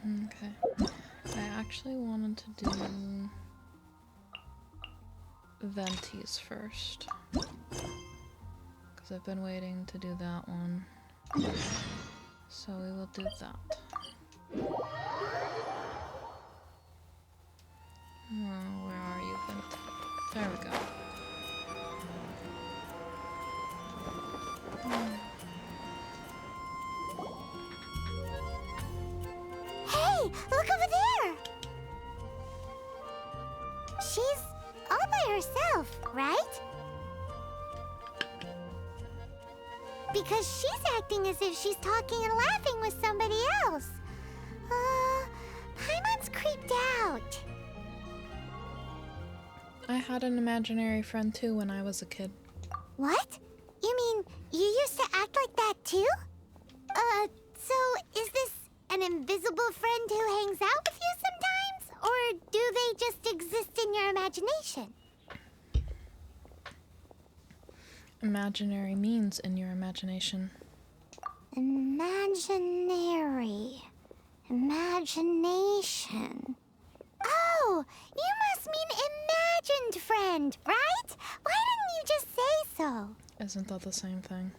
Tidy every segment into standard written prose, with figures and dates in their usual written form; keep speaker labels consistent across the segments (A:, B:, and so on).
A: Okay. I actually wanted to do Venti's first. Because I've been waiting to do that one. So we will do that. Oh, where are you, Venti? There we go.
B: Hey, look over there! She's all by herself, right? Because she's acting as if she's talking and laughing with somebody else. Paimon's creeped out.
A: I had an imaginary friend too when I was a kid.
B: What? You mean you used to act like that too? So is this an invisible friend who hangs out with you sometimes? Or do they just exist in your imagination?
A: Imaginary means in your imagination.
B: Imagination. Oh, you must mean imagined friend, right? Why didn't you just say so?
A: Isn't that the same thing?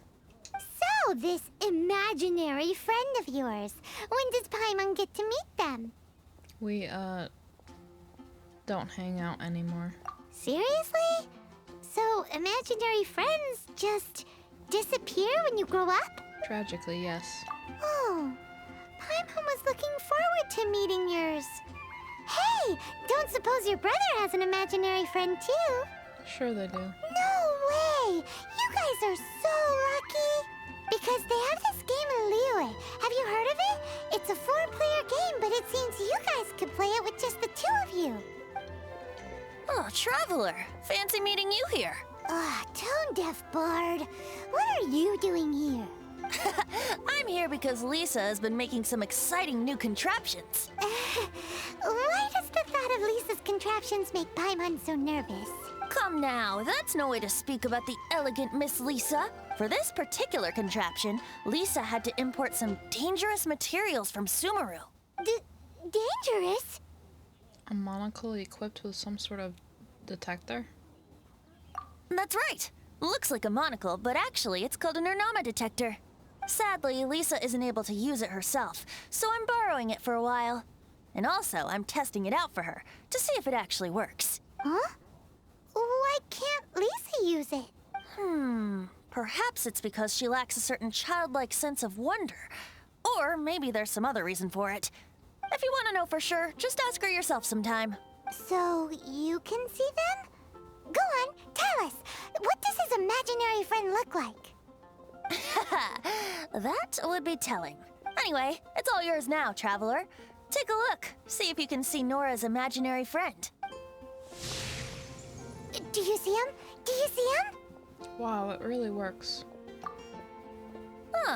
B: So, this imaginary friend of yours, when does Paimon get to meet them?
A: We, don't hang out anymore.
B: Seriously? So, imaginary friends just disappear when you grow up?
A: Tragically, yes.
B: Oh, Paimon was looking forward to meeting yours. Hey, don't suppose your brother has an imaginary friend too?
A: Sure they do.
B: No way! You guys are so lucky! Because they have this game in Liyue. Have you heard of it? It's a 4-player game, but it seems you guys could play it with just the 2 of you.
C: Oh, Traveler! Fancy meeting you here.
B: Tone-deaf bard. What are you doing here?
C: I'm here because Lisa has been making some exciting new contraptions.
B: Why does the thought of Lisa's contraptions make Paimon so nervous?
C: Come now, that's no way to speak about the elegant Miss Lisa. For this particular contraption, Lisa had to import some dangerous materials from Sumeru.
B: Dangerous?
A: A monocle equipped with some sort of detector?
C: That's right. Looks like a monocle, but actually it's called an Ernama detector. Sadly, Lisa isn't able to use it herself, so I'm borrowing it for a while. And also, I'm testing it out for her, to see if it actually works.
B: Huh? Why can't Lisa use it?
C: Perhaps it's because she lacks a certain childlike sense of wonder. Or maybe there's some other reason for it. If you want to know for sure, just ask her yourself sometime.
B: So you can see them? Go on, tell us. What does his imaginary friend look like?
C: That would be telling. Anyway, it's all yours now, Traveler. Take a look. See if you can see Nora's imaginary friend.
B: Do you see him? Do you see him?
A: Wow, it really works.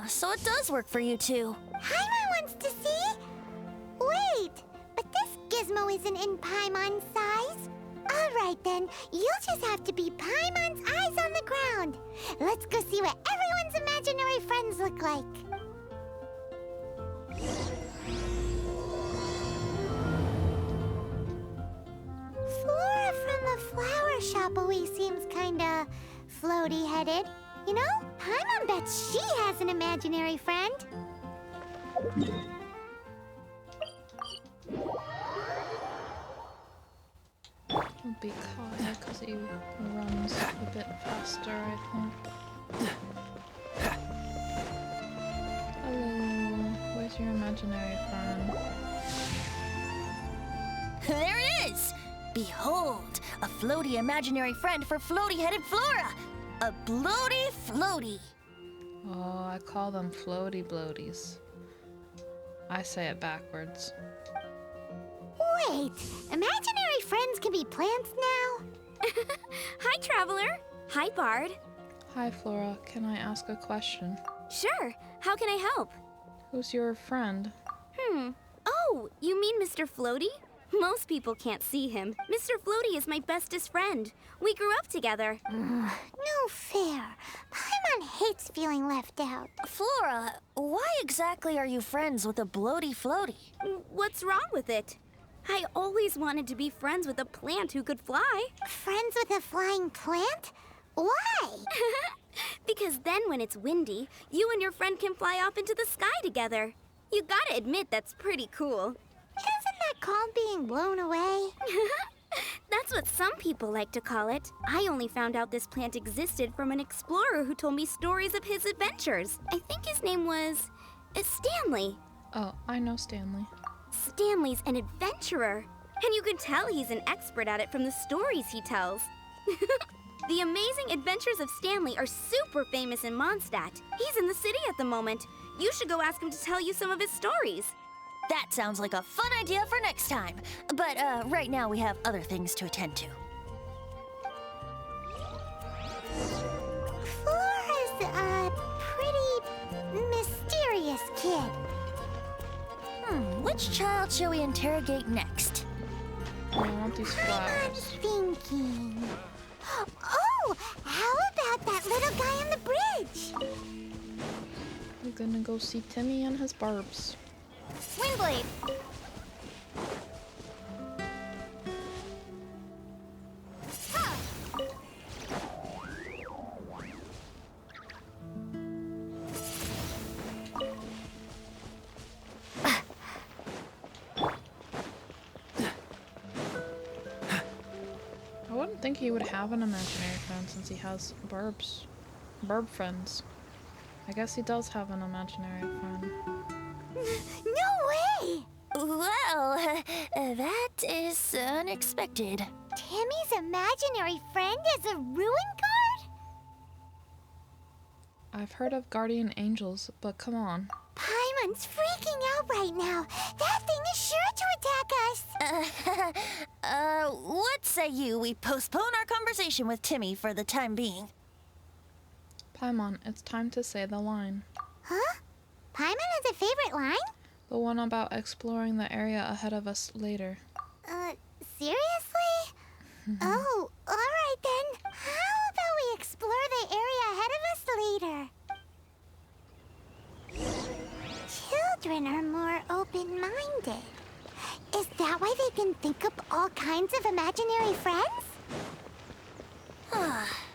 C: So it does work for you two.
B: Paimon wants to see? Wait, but this gizmo isn't in Paimon's size. All right then, you'll just have to be Paimon's eyes on the ground. Let's go see what everyone's imaginary friends look like. Flora from the flower shop always seems kinda floaty-headed. You know, Paimon bets she has an imaginary friend.
A: It'll be Kai because he runs a bit faster, I think. Hello, where's your imaginary friend?
C: There it is! Behold, a floaty imaginary friend for floaty-headed Flora! A bloaty floaty!
A: Oh, I call them floaty bloaties. I say it backwards.
B: Wait, imaginary friends can be plants now?
D: Hi, Traveler. Hi, Bard.
A: Hi, Flora. Can I ask a question?
D: Sure. How can I help?
A: Who's your friend?
D: Oh, you mean Mr. Floaty? Most people can't see him. Mr. Floaty is my bestest friend. We grew up together.
B: No fair. Paimon Everyone hates feeling left out.
C: Flora, why exactly are you friends with a bloaty floaty?
D: What's wrong with it? I always wanted to be friends with a plant who could fly.
B: Friends with a flying plant? Why?
D: Because then when it's windy, you and your friend can fly off into the sky together. You gotta admit that's pretty cool.
B: Isn't that called being blown away?
D: That's what some people like to call it. I only found out this plant existed from an explorer who told me stories of his adventures. I think his name was Stanley.
A: Oh, I know Stanley.
D: Stanley's an adventurer, and you can tell he's an expert at it from the stories he tells. The Amazing Adventures of Stanley are super famous in Mondstadt. He's in the city at the moment. You should go ask him to tell you some of his stories.
C: That sounds like a fun idea for next time. But right now we have other things to attend to.
B: Flora's a pretty mysterious kid.
C: Which child shall we interrogate next?
A: I want these
B: I'm
A: flowers.
B: thinking. Oh, how about that little guy on the bridge?
A: We're gonna go see Timmy and his barbs.
B: Windblade.
A: I wouldn't think he would have an imaginary friend since he has barbs. Barb friends. I guess he does have an imaginary friend.
B: No way!
C: Well, that is unexpected.
B: Timmy's imaginary friend is a ruin guard?
A: I've heard of guardian angels, but come on.
B: Paimon's freaking out right now. That thing is sure to attack us.
C: What say we postpone our conversation with Timmy for the time being?
A: Paimon, it's time to say the line.
B: Huh? Paimon has a favorite line?
A: The one about exploring the area ahead of us later.
B: Seriously? Oh, alright then. How about we explore the area ahead of us later? Children are more open-minded. Is that why they can think up all kinds of imaginary friends?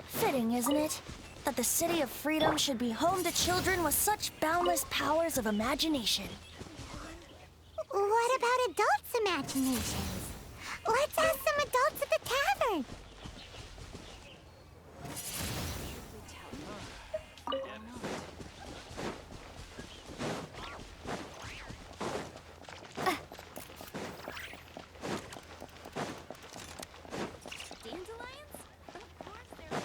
C: Fitting, isn't it? That the City of Freedom should be home to children with such boundless powers of imagination.
B: What about adults' imaginations? Let's ask some adults at the tavern.
D: Dandelions? Of course they're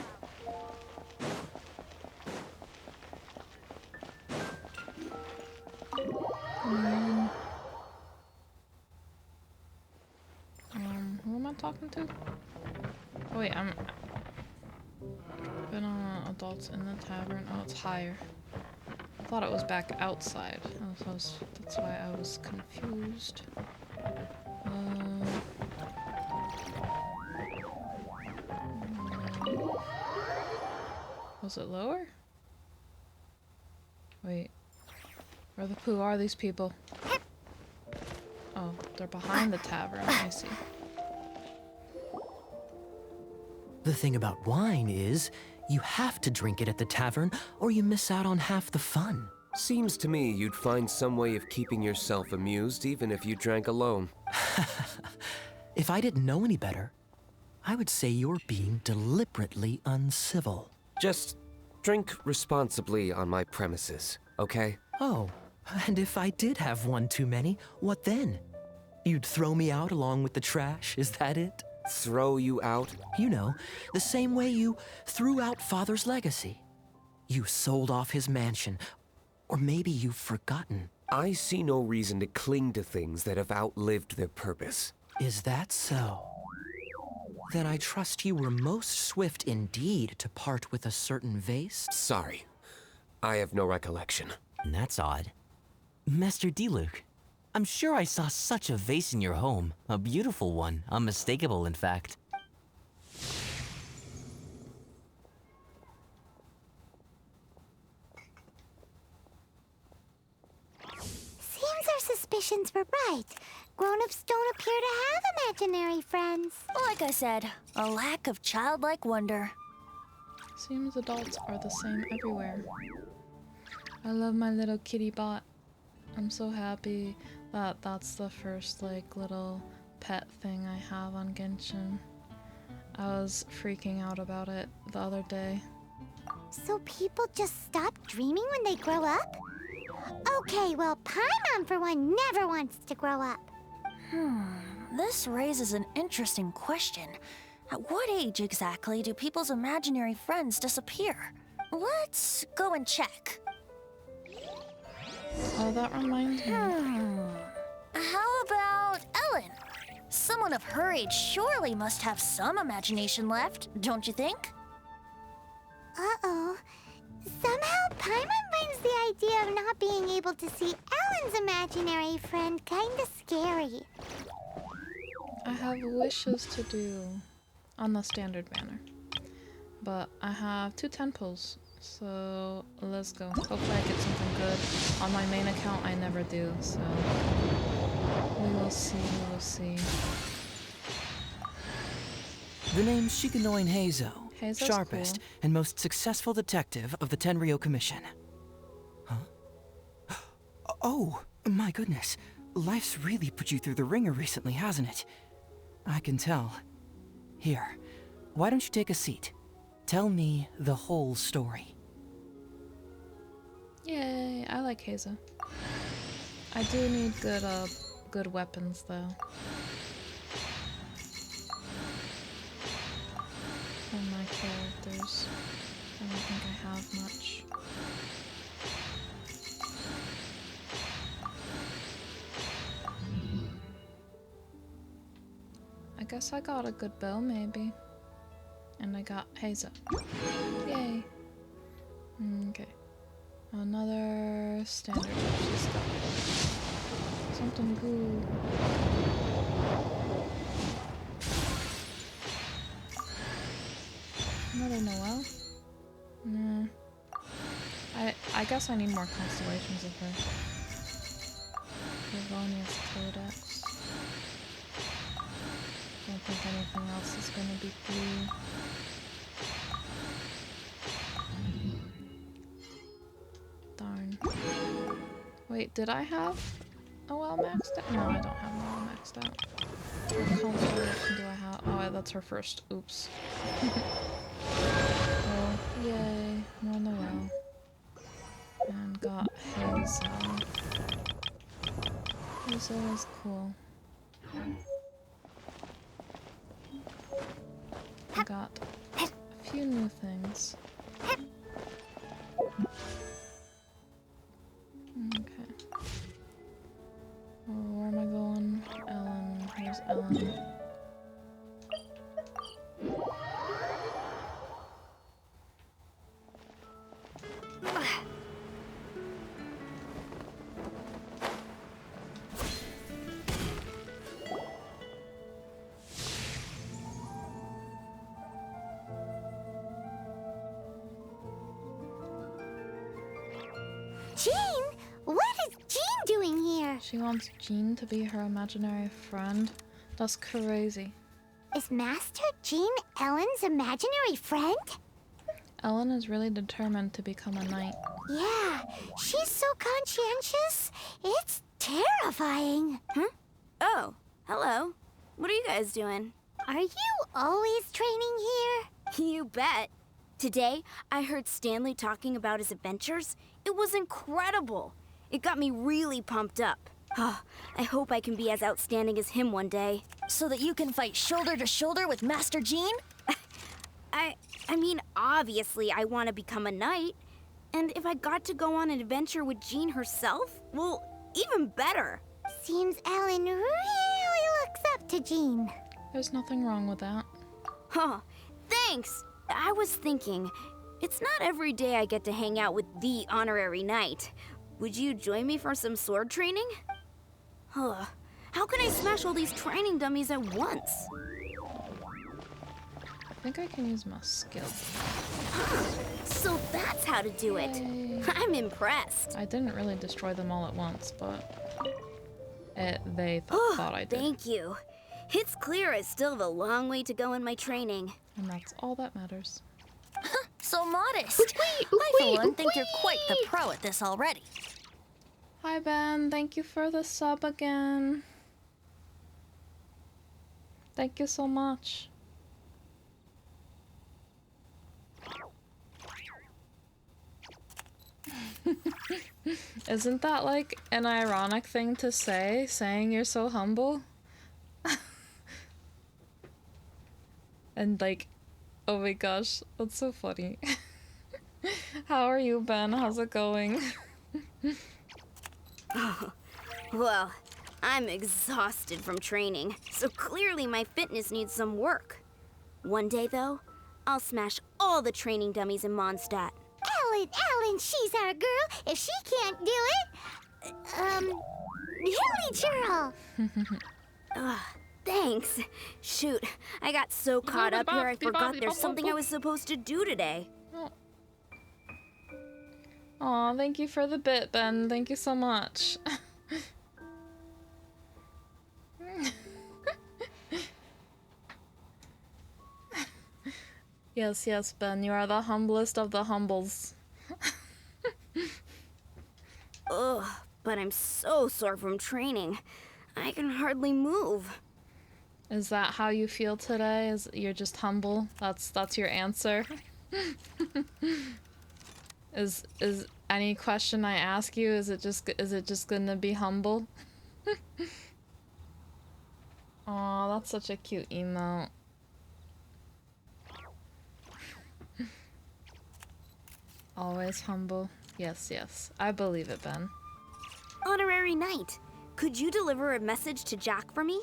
A: Who am I talking to? Oh wait, I'm... Been on adults in the tavern. Oh, it's higher. I thought it was back outside. That's why I was confused. Was it lower? Wait. Where the poo are these people? Oh, they're behind the tavern. I see.
E: The thing about wine is, you have to drink it at the tavern or you miss out on half the fun.
F: Seems to me you'd find some way of keeping yourself amused even if you drank alone.
E: If I didn't know any better, I would say you're being deliberately uncivil.
F: Just drink responsibly on my premises, okay?
E: Oh, and if I did have one too many, what then? You'd throw me out along with the trash, is that it?
F: Throw you out?
E: You know, the same way you threw out Father's legacy. You sold off his mansion, or maybe you've forgotten.
F: I see no reason to cling to things that have outlived their purpose.
E: Is that so? Then I trust you were most swift indeed to part with a certain vase.
F: Sorry, I have no recollection.
G: That's odd. Master Diluc, I'm sure I saw such a vase in your home. A beautiful one, unmistakable in fact.
B: suspicions were right. Grown-ups don't appear to have imaginary friends.
C: Like I said, a lack of childlike wonder.
A: Seems adults are the same everywhere. I love my little kitty bot. I'm so happy that that's the first, like, little pet thing I have on Genshin. I was freaking out about it the other day.
B: So people just stop dreaming when they grow up? Okay, well, Paimon, for one, never wants to grow up.
C: This raises an interesting question. At what age exactly do people's imaginary friends disappear? Let's go and check.
A: Oh, that reminds me.
C: How about Ellen? Someone of her age surely must have some imagination left, don't you think?
B: Uh-oh. Somehow, Paimon finds the idea of not being able to see Ellen's imaginary friend kinda scary.
A: I have wishes to do on the standard banner. But I have 2 temples, so let's go. Hopefully I get something good. On my main account I never do, so we will see, we will see.
E: The name's Shikanoin Heizo,
A: Heizo's
E: sharpest
A: cool.
E: and most successful detective of the Tenryo Commission. Huh? Oh, my goodness. Life's really put you through the ringer recently, hasn't it? I can tell. Here, why don't you take a seat? Tell me the whole story.
A: Yay, I like Heizo. I do need good weapons though. For my characters. I don't think I have much. I guess I got a good bow, maybe. And I got Heizo. Yay. Okay. Another standard. She's got something good. Another Noelle? Nah. I guess I need more constellations of her. Livonia's Codex. Don't think anything else is gonna be blue. Darn. Wait, did I have Noelle maxed out? No, I don't have Noelle maxed out. What constellation do I have? Oh, that's her first. Oops. Oh, yay. More Noelle. And got Heizo. Heizo is cool. I got a few new things. Okay. Where am I going? Ellen. Here's Ellen.
B: Jean? What is Jean doing here?
A: She wants Jean to be her imaginary friend. That's crazy.
B: Is Master Jean Ellen's imaginary friend?
A: Ellen is really determined to become a knight.
B: Yeah, she's so conscientious. It's terrifying.
D: Huh? Oh, hello. What are you guys doing?
B: Are you always training here?
D: You bet. Today, I heard Stanley talking about his adventures. It was incredible. It got me really pumped up. I hope I can be as outstanding as him one day.
C: So that you can fight shoulder to shoulder with Master Jean?
D: I mean, obviously I want to become a knight. And if I got to go on an adventure with Jean herself, well, even better.
B: Seems Ellen really looks up to Jean.
A: There's nothing wrong with that.
D: Huh, thanks. I was thinking, it's not every day I get to hang out with the honorary knight. Would you join me for some sword training? Huh, how can I smash all these training dummies at once?
A: I think I can use my skill.
D: So that's how to do it.
A: Yay.
D: I'm impressed.
A: I didn't really destroy them all at once, but thought I did.
D: Thank you. It's clear I still have a long way to go in my training.
A: And that's all that matters.
C: So modest. I, for one, think you're quite the pro at this already.
A: Hi, Ben. Thank you for the sub again. Thank you so much. Isn't that like an ironic thing to say, saying you're so humble? And like, oh my gosh, that's so funny. How are you, Ben? How's it going?
D: Well, I'm exhausted from training, so clearly my fitness needs some work. One day, though, I'll smash all the training dummies in Mondstadt.
B: Ellen, she's our girl. If she can't do it, Hilly Churl.
D: Thanks. Shoot, I got so caught up here I forgot there's something I was supposed to do today.
A: Aw, thank you for the bit, Ben. Thank you so much. Yes, yes, Ben, you are the humblest of the humbles.
D: Ugh, but I'm so sore from training. I can hardly move.
A: Is that how you feel today? You're just humble? That's your answer? Is any question I ask you, is it just gonna be humble? Aw, that's such a cute emote. Always humble. Yes, yes. I believe it, Ben.
D: Honorary Knight, could you deliver a message to Jack for me?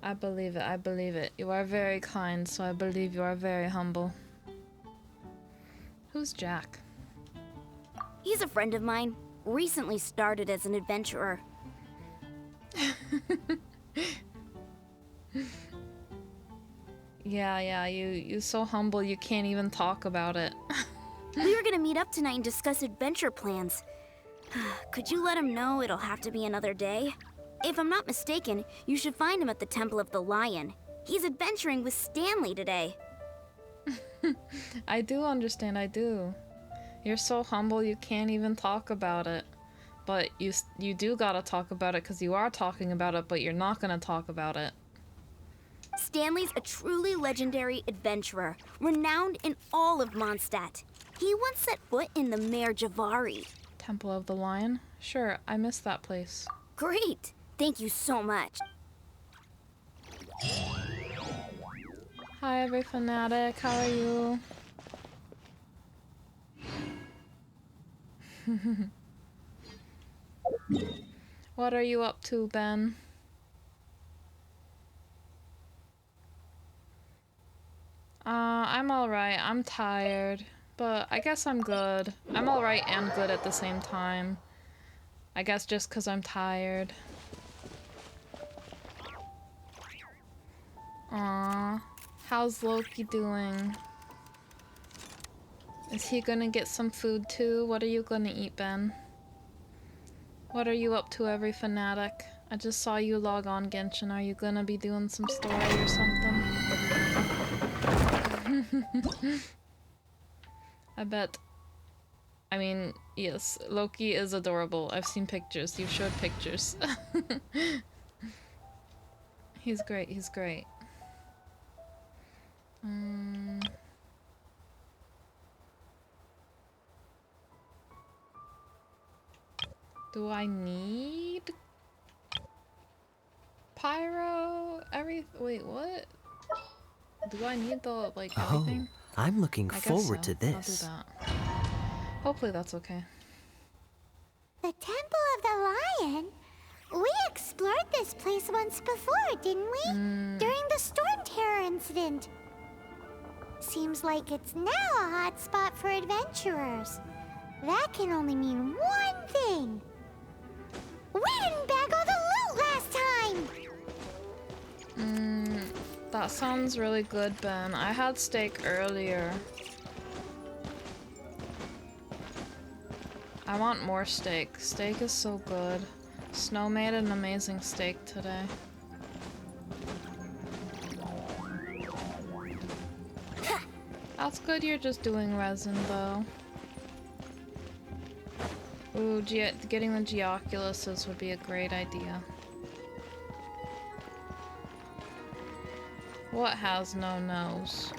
A: I believe it, I believe it. You are very kind, so I believe you are very humble. Who's Jack?
D: He's a friend of mine. Recently started as an adventurer.
A: Yeah, you so humble you can't even talk about it.
D: We were gonna meet up tonight and discuss adventure plans. Could you let him know it'll have to be another day? If I'm not mistaken, you should find him at the Temple of the Lion. He's adventuring with Stanley today.
A: I do understand, I do. You're so humble you can't even talk about it. But you do gotta talk about it because you are talking about it, but you're not gonna talk about it.
D: Stanley's a truly legendary adventurer, renowned in all of Mondstadt. He once set foot in the Mare Javari.
A: Temple of the Lion? Sure, I missed that place.
D: Great! Thank you so much.
A: Hi, every fanatic. How are you? What are you up to, Ben? I'm alright. I'm tired. But I guess I'm good. I'm alright and good at the same time. I guess just 'cause I'm tired. Aww. How's Loki doing? Is he gonna get some food too? What are you gonna eat, Ben? What are you up to, every fanatic? I just saw you log on Genshin. Are you gonna be doing some story or something? I bet. I mean, yes, Loki is adorable. I've seen pictures. You've showed pictures. He's great, he's great. Do I need pyro? Wait, what? Do I need the, like, everything?
F: Oh, I'm looking
A: I guess
F: forward
A: so.
F: to this.
A: I'll do that. Hopefully that's okay.
B: The Temple of the Lion? We explored this place once before, didn't we? During the Storm Terror incident. Seems like it's now a hot spot for adventurers. That can only mean one thing. We didn't bag all the loot last time!
A: That sounds really good, Ben. I had steak earlier. I want more steak. Steak is so good. Snow made an amazing steak today. That's good you're just doing resin though. Ooh, getting the Geoculuses would be a great idea. What has no nose?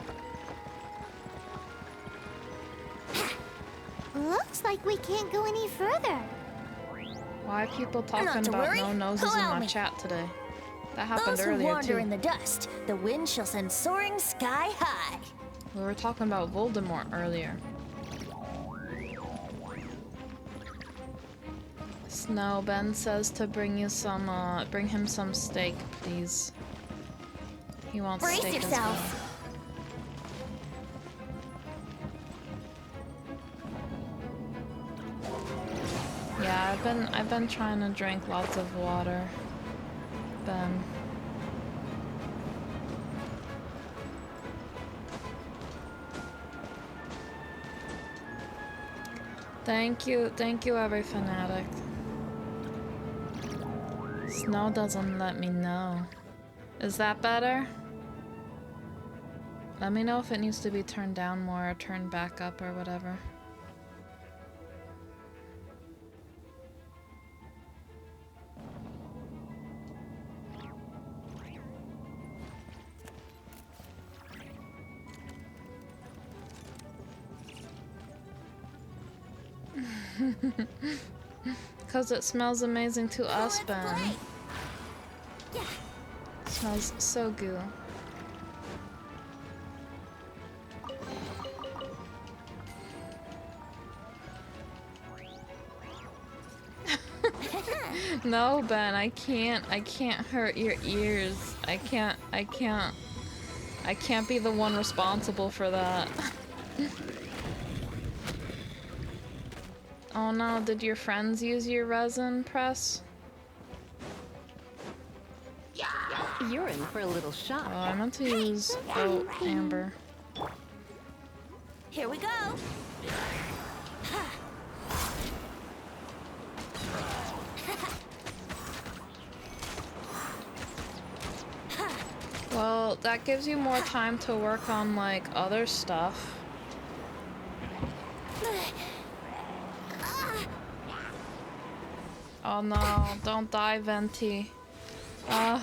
B: Looks like we can't go any further.
A: Why are people talking
C: Not to
A: about
C: worry.
A: no noses in
C: Allow
A: my
C: me.
A: chat today? That happened
C: Those who
A: earlier
C: wander
A: too.
C: in the dust, the wind shall send soaring sky high.
A: We were talking about Voldemort earlier. Snow, Ben says to bring him some steak, please. He wants
C: Brace
A: steak as
C: yourself.
A: well. Yeah, I've been trying to drink lots of water. Ben. Thank you, every fanatic. Snow doesn't let me know. Is that better? Let me know if it needs to be turned down more or turned back up or whatever. Because it smells amazing to us, Ben. Smells so good. No, Ben, I can't hurt your ears. I can't be the one responsible for that. Oh no, did your friends use your resin press?
H: You're in for a little shock.
A: Oh, I meant to use amber.
C: Here we go.
A: Well, that gives you more time to work on, like, other stuff. Oh no, don't die, Venti. I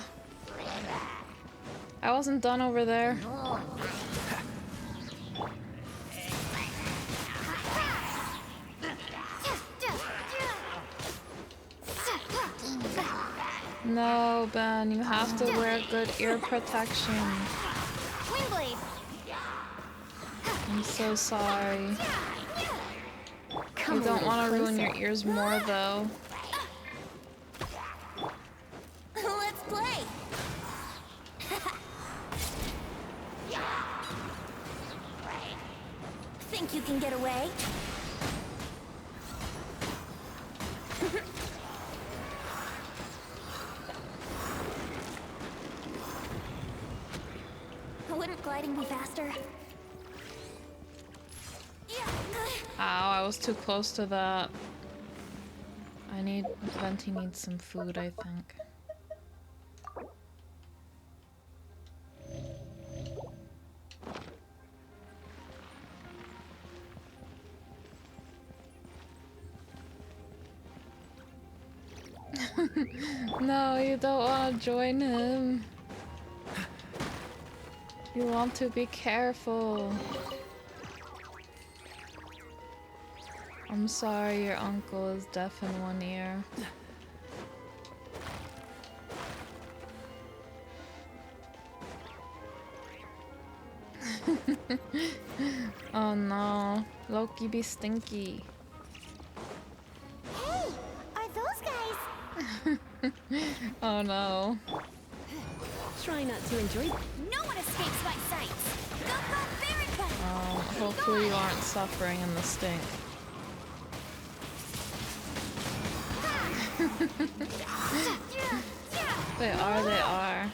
A: wasn't done over there. No, Ben, you have to wear good ear protection.
B: Windblade.
A: I'm so sorry.
H: Come
A: You don't want to ruin
H: closer.
A: your ears more, though.
C: Let's play. Think you can get away? Wouldn't gliding be faster?
A: Ow, I was too close to that. Venti needs some food, I think. No, you don't want to join him. You want to be careful. I'm sorry your uncle is deaf in one ear. Oh no, Loki be stinky.
B: Hey, are those guys?
A: Oh no.
H: Try not to enjoy.
C: No one escapes my sights. Go, go, Barracuda!
A: Hopefully you aren't suffering in the stink. They are.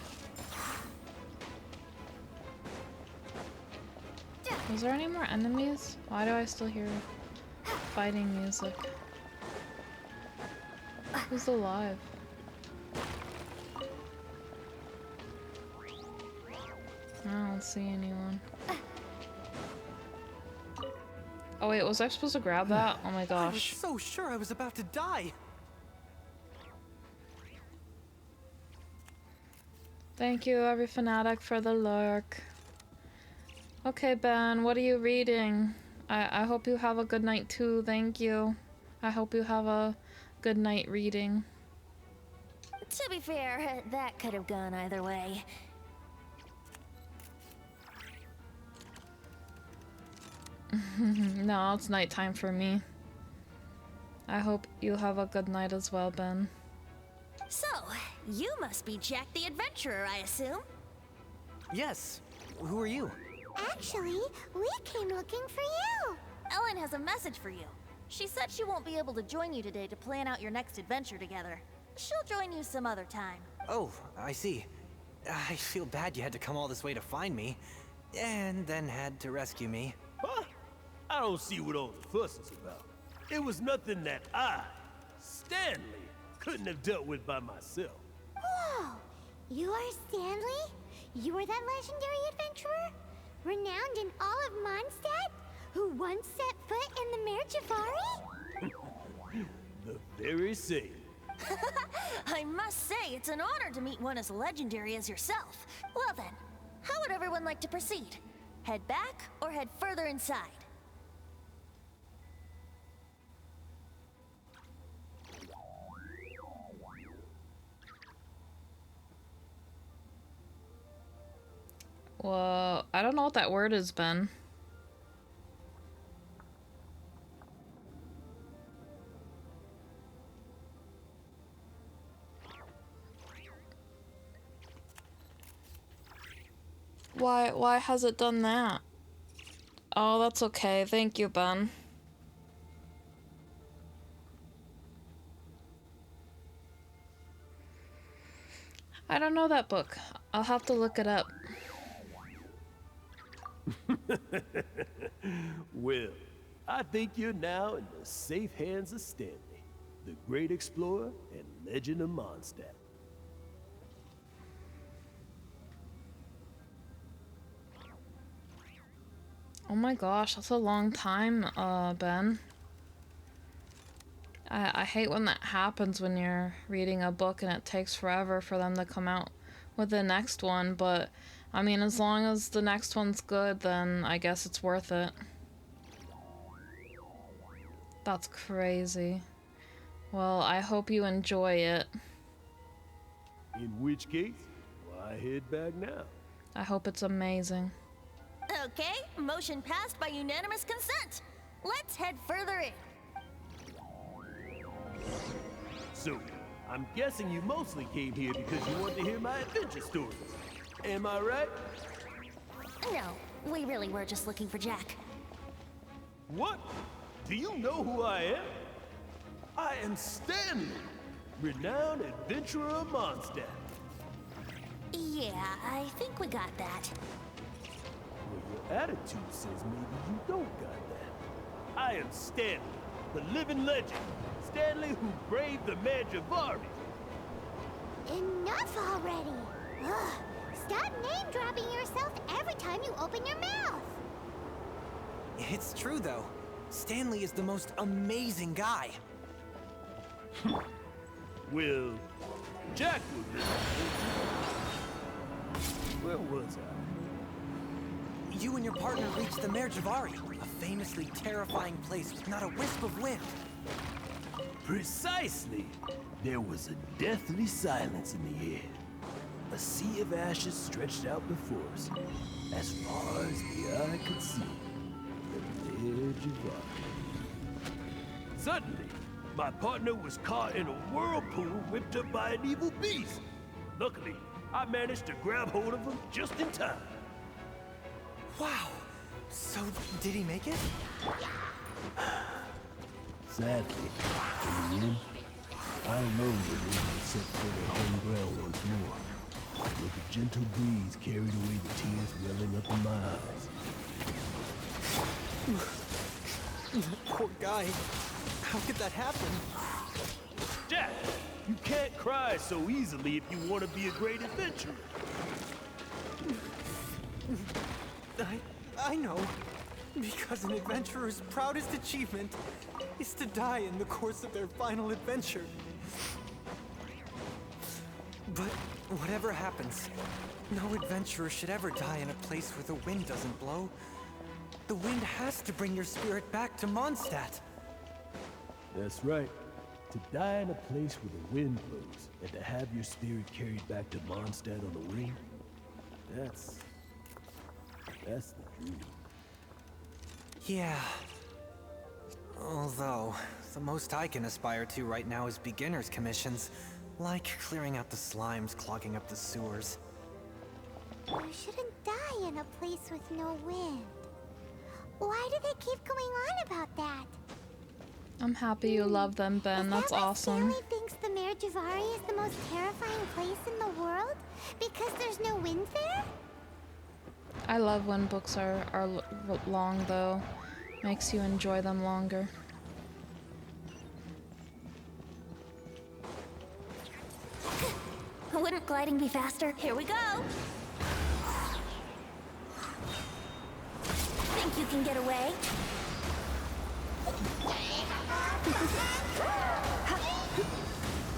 A: Was there any more enemies? Why do I still hear fighting music? Who's alive? don't see anyone. Oh wait, was I supposed to grab that? Oh my
E: I was
A: gosh.
E: so sure I was about to die.
A: Thank you, every fanatic, for the lurk. Okay, Ben, what are you reading? I hope you have a good night too, thank you. I hope you have a good night reading.
C: To be fair, that could have gone either way.
A: No, it's nighttime for me. I hope you have a good night as well, Ben.
C: So, you must be Jack the Adventurer, I assume?
E: Yes. Who are you?
B: Actually, we came looking for you.
C: Ellen has a message for you. She said she won't be able to join you today to plan out your next adventure together. She'll join you some other time.
E: Oh, I see. I feel bad you had to come all this way to find me, and then had to rescue me.
I: Huh? I don't see what all the fuss is about. It was nothing that I, Stanley, couldn't have dealt with by myself.
B: Whoa! You are Stanley? You are that legendary adventurer? Renowned in all of Mondstadt? Who once set foot in the Mare Javari?
I: The very same.
C: I must say, it's an honor to meet one as legendary as yourself. Well then, how would everyone like to proceed? Head back or head further inside?
A: Well, I don't know what that word is, Ben. Why has it done that? Oh, that's okay. Thank you, Ben. I don't know that book. I'll have to look it up.
I: Well, I think you're now in the safe hands of Stanley, the great explorer and legend of Mondstadt.
A: Oh my gosh, that's a long time, Ben. I hate when that happens when you're reading a book and it takes forever for them to come out with the next one, but I mean, as long as the next one's good, then I guess it's worth it. That's crazy. Well, I hope you enjoy it.
I: In which case, why head back now?
A: I hope it's amazing.
C: Okay, motion passed by unanimous consent. Let's head further in.
I: So, I'm guessing you mostly came here because you want to hear my adventure stories. Am I right?
C: No, we really were just looking for Jack.
I: What? Do you know who I am? I am Stanley, renowned adventurer of Mondstadt.
C: Yeah, I think we got that.
I: Well, your attitude says maybe you don't got that. I am Stanley, the living legend. Stanley who braved the Mare Javari.
B: Enough already! Ugh. Stop name-dropping yourself every time you open your mouth!
E: It's true, though. Stanley is the most amazing guy.
I: Well, Jack was there. Where was I?
E: You and your partner reached the Mare Javari, a famously terrifying place with not a wisp of wind.
I: Precisely. There was a deathly silence in the air. A sea of ashes stretched out before us, as far as the eye could see. The Mare Javari. Suddenly, my partner was caught in a whirlpool whipped up by an evil beast. Luckily, I managed to grab hold of him just in time.
E: Wow. So, did he make it?
I: Sadly, in the end, I alone was able to set foot on home ground once more. With a gentle breeze carried away the tears welling up in my eyes.
E: Poor guy. How could that happen?
I: Jack, you can't cry so easily if you want to be a great adventurer.
E: I know. Because an adventurer's proudest achievement is to die in the course of their final adventure. But whatever happens, no adventurer should ever die in a place where the wind doesn't blow. The wind has to bring your spirit back to Mondstadt.
I: That's right. To die in a place where the wind blows, and to have your spirit carried back to Mondstadt on the wing, that's the dream.
E: Yeah. Although, the most I can aspire to right now is beginner's commissions, like clearing out the slimes clogging up the sewers.
B: You shouldn't die in a place with no wind. Why do they keep going on about that?
A: I'm happy you love them, Ben. That's awesome.
B: Stanley thinks the Mare Javari is the most terrifying place in the world because there's no wind there?
A: I love when books are long, though. Makes you enjoy them longer.
C: Wouldn't gliding be faster? Here we go! Think you can get away?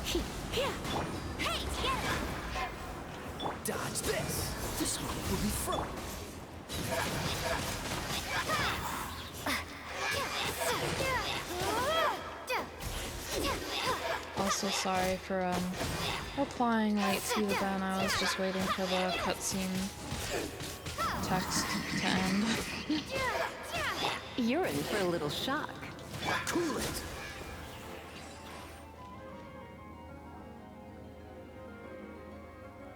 C: Hey, get it!
I: Dodge this! This one will be fun!
A: Also sorry for replying late to you, Ben. I was just waiting for the cutscene text to end.
H: You're in for a little shock.
I: Cool it!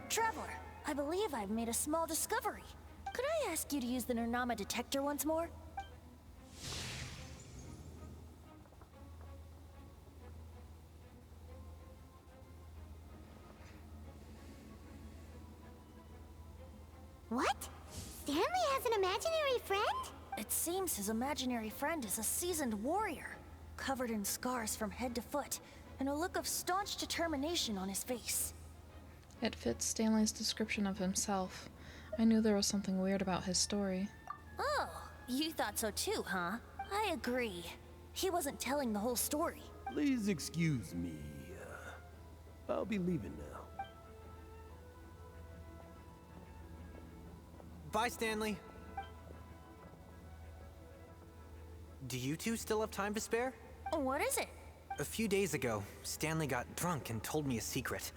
C: Traveler, I believe I've made a small discovery. Could I ask you to use the Nernama detector once more?
B: What? Stanley has an imaginary friend?
C: It seems his imaginary friend is a seasoned warrior, covered in scars from head to foot, and a look of staunch determination on his face.
A: It fits Stanley's description of himself. I knew there was something weird about his story.
C: Oh, you thought so too, huh? I agree. He wasn't telling the whole story.
I: Please excuse me. I'll be leaving now.
E: Bye, Stanley. Do you two still have time to spare?
C: What is it?
E: A few days ago, Stanley got drunk and told me a secret.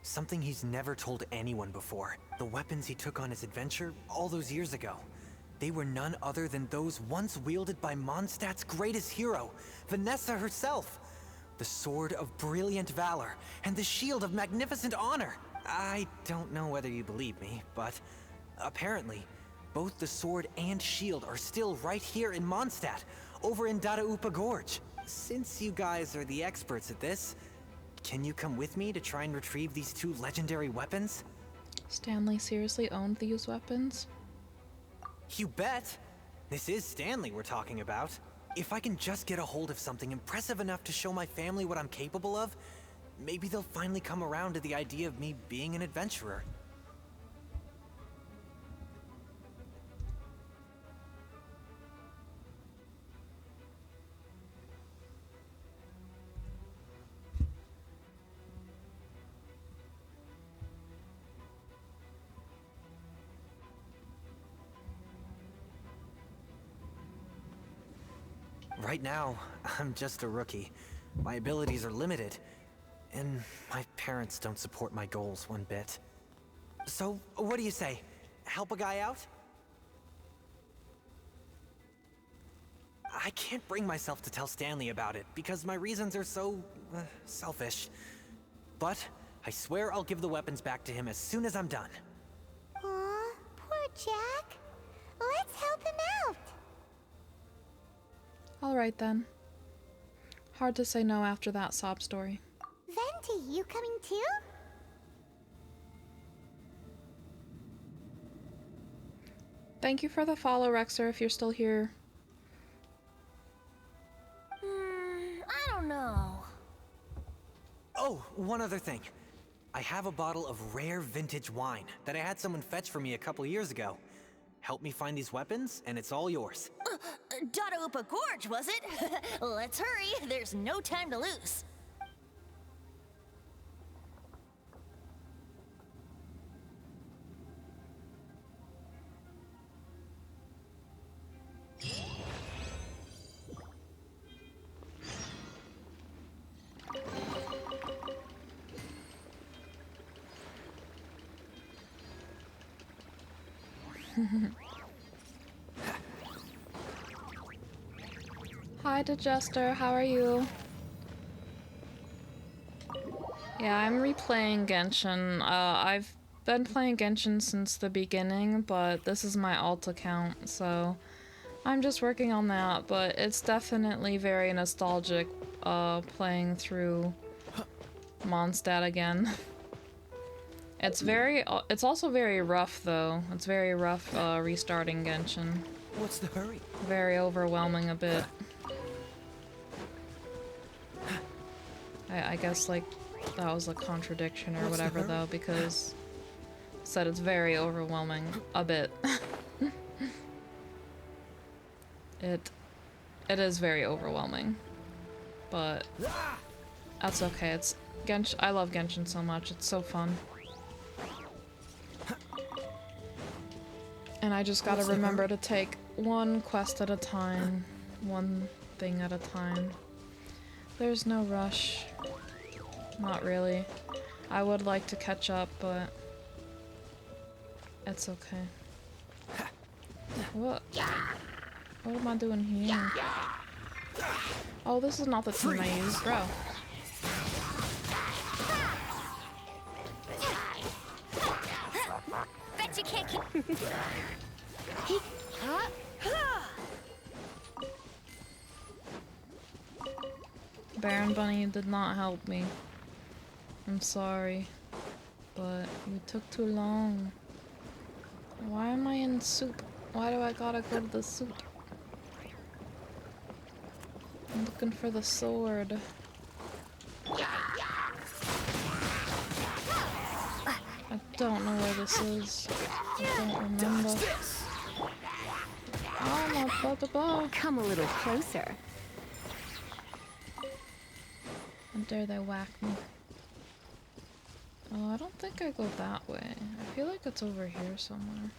E: Something he's never told anyone before. The weapons he took on his adventure all those years ago. They were none other than those once wielded by Mondstadt's greatest hero, Vanessa herself. The sword of brilliant valor and the shield of magnificent honor. I don't know whether you believe me, but apparently, both the sword and shield are still right here in Mondstadt, over in Dadaupa Gorge. Since you guys are the experts at this, can you come with me to try and retrieve these two legendary weapons?
A: Stanley seriously owned these weapons?
E: You bet! This is Stanley we're talking about. If I can just get a hold of something impressive enough to show my family what I'm capable of, maybe they'll finally come around to the idea of me being an adventurer. Right now, I'm just a rookie. My abilities are limited, and my parents don't support my goals one bit. So, what do you say? Help a guy out? I can't bring myself to tell Stanley about it, because my reasons are so, selfish. But, I swear I'll give the weapons back to him as soon as I'm done.
B: Aw, poor Jack. Let's help him out.
A: Alright then. Hard to say no after that sob story.
B: Venti, you coming too?
A: Thank you for the follow, Rexer, if you're still here.
C: I don't know.
E: Oh, one other thing. I have a bottle of rare vintage wine that I had someone fetch for me a couple years ago.
J: help me find these weapons, and it's all yours.
C: Dadaupa Gorge, was it? Let's hurry. There's no time to lose.
A: Hi, Digester. How are you? Yeah, I'm replaying Genshin. I've been playing Genshin since the beginning, but this is my alt account, so I'm just working on that, but it's definitely very nostalgic, playing through Mondstadt again. It's also very rough, though. It's very rough, restarting Genshin.
J: What's the hurry?
A: Very overwhelming a bit. I guess, like, that was a contradiction or whatever, though, because it said it's very overwhelming a bit. It is very overwhelming, but that's okay. It's Genshin. I love Genshin so much. It's so fun. And I just gotta remember to take one quest at a time, one thing at a time. There's no rush. Not really. I would like to catch up, but it's okay. What? What am I doing here? Oh, this is not the team I use, bro.
C: Bet you can't keep.
A: Baron Bunny did not help me. I'm sorry, but you took too long. Why am I in soup? Why do I gotta go to the soup? I'm looking for the sword. I don't know where this is. I don't remember. Oh my god,
H: Come a little closer.
A: how dare they whack me? Oh, I don't think I go that way. I feel like it's over here somewhere.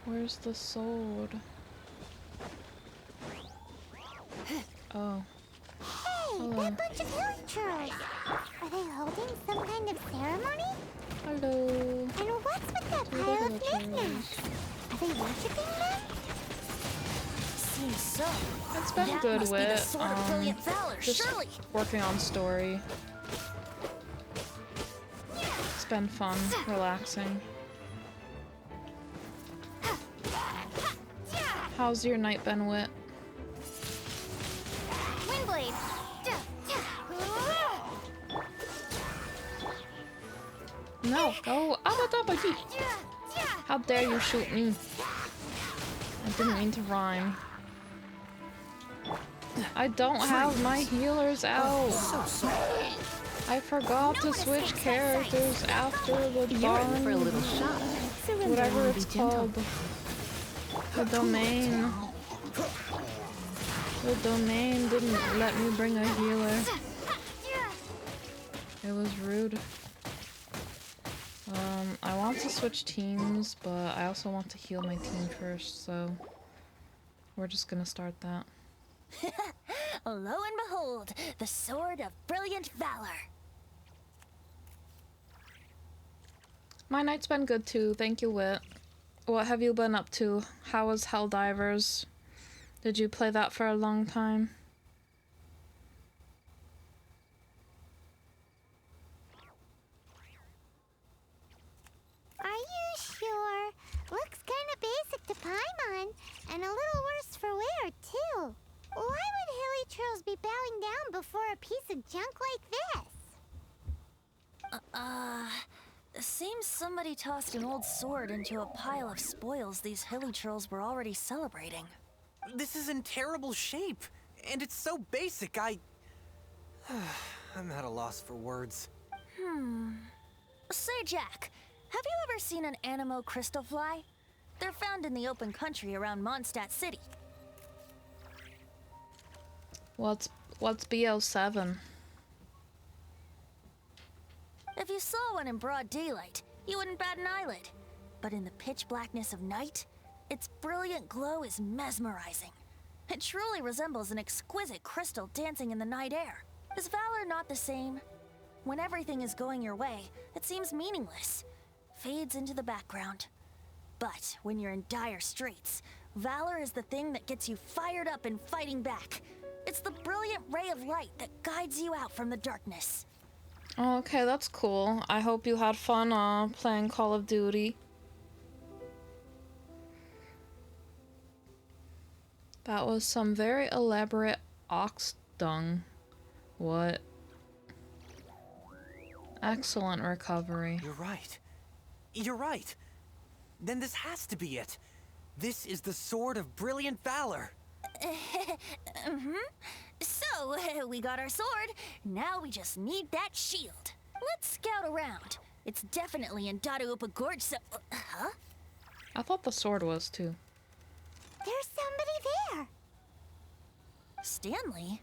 A: Where's the sword? Oh.
B: Hey,
A: Hello.
B: that bunch of villagers! Are they holding some kind of ceremony?
A: Hello.
B: And what's with that pile of knickknacks? Are they worshipping them?
C: Seems so.
A: It's been
C: That
A: good
C: must be the
A: with
C: sword of brilliant valor,
A: just
C: surely.
A: working on story. It's been fun, relaxing. How's your night been, Wit?
B: Windblade!
A: No, go abadabadi. How dare you shoot me? I didn't mean to rhyme. I don't have my healers out. I forgot to switch characters after the
H: You're in for a
A: barn.
H: little shock. Surrender
A: Whatever
H: and be
A: it's
H: gentle.
A: called. The domain. The domain didn't let me bring a healer. It was rude. I want to switch teams, but I also want to heal my team first, so we're just gonna start that.
C: Lo and behold, the sword of brilliant valor.
A: My night's been good too, thank you, Wit. What have you been up to? How was Helldivers? Did you play that for a long time?
B: Are you sure? Looks kinda basic to Paimon, and a little worse for wear, too. Why would hilly trolls be bowing down before a piece of junk like this?
C: Seems somebody tossed an old sword into a pile of spoils these hilly trolls were already celebrating.
J: This is in terrible shape. And it's so basic, I'm at a loss for words.
C: Say, Jack, have you ever seen an Animo crystal fly? They're found in the open country around Mondstadt City.
A: What's BO7?
C: If you saw one in broad daylight, you wouldn't bat an eyelid. But in the pitch blackness of night, its brilliant glow is mesmerizing. It truly resembles an exquisite crystal dancing in the night air. Is valor not the same? When everything is going your way, it seems meaningless, fades into the background. But when you're in dire straits, valor is the thing that gets you fired up and fighting back. It's the brilliant ray of light that guides you out from the darkness.
A: Oh, okay, that's cool. I hope you had fun playing Call of Duty. That was some very elaborate ox dung. What? Excellent recovery.
J: You're right. You're right. Then this has to be it. This is the Sword of Brilliant Valor.
C: So, we got our sword. Now we just need that shield. Let's scout around. It's definitely in Dadaupa Gorge, so... Huh?
A: I thought the sword was too.
B: There's somebody there.
C: Stanley?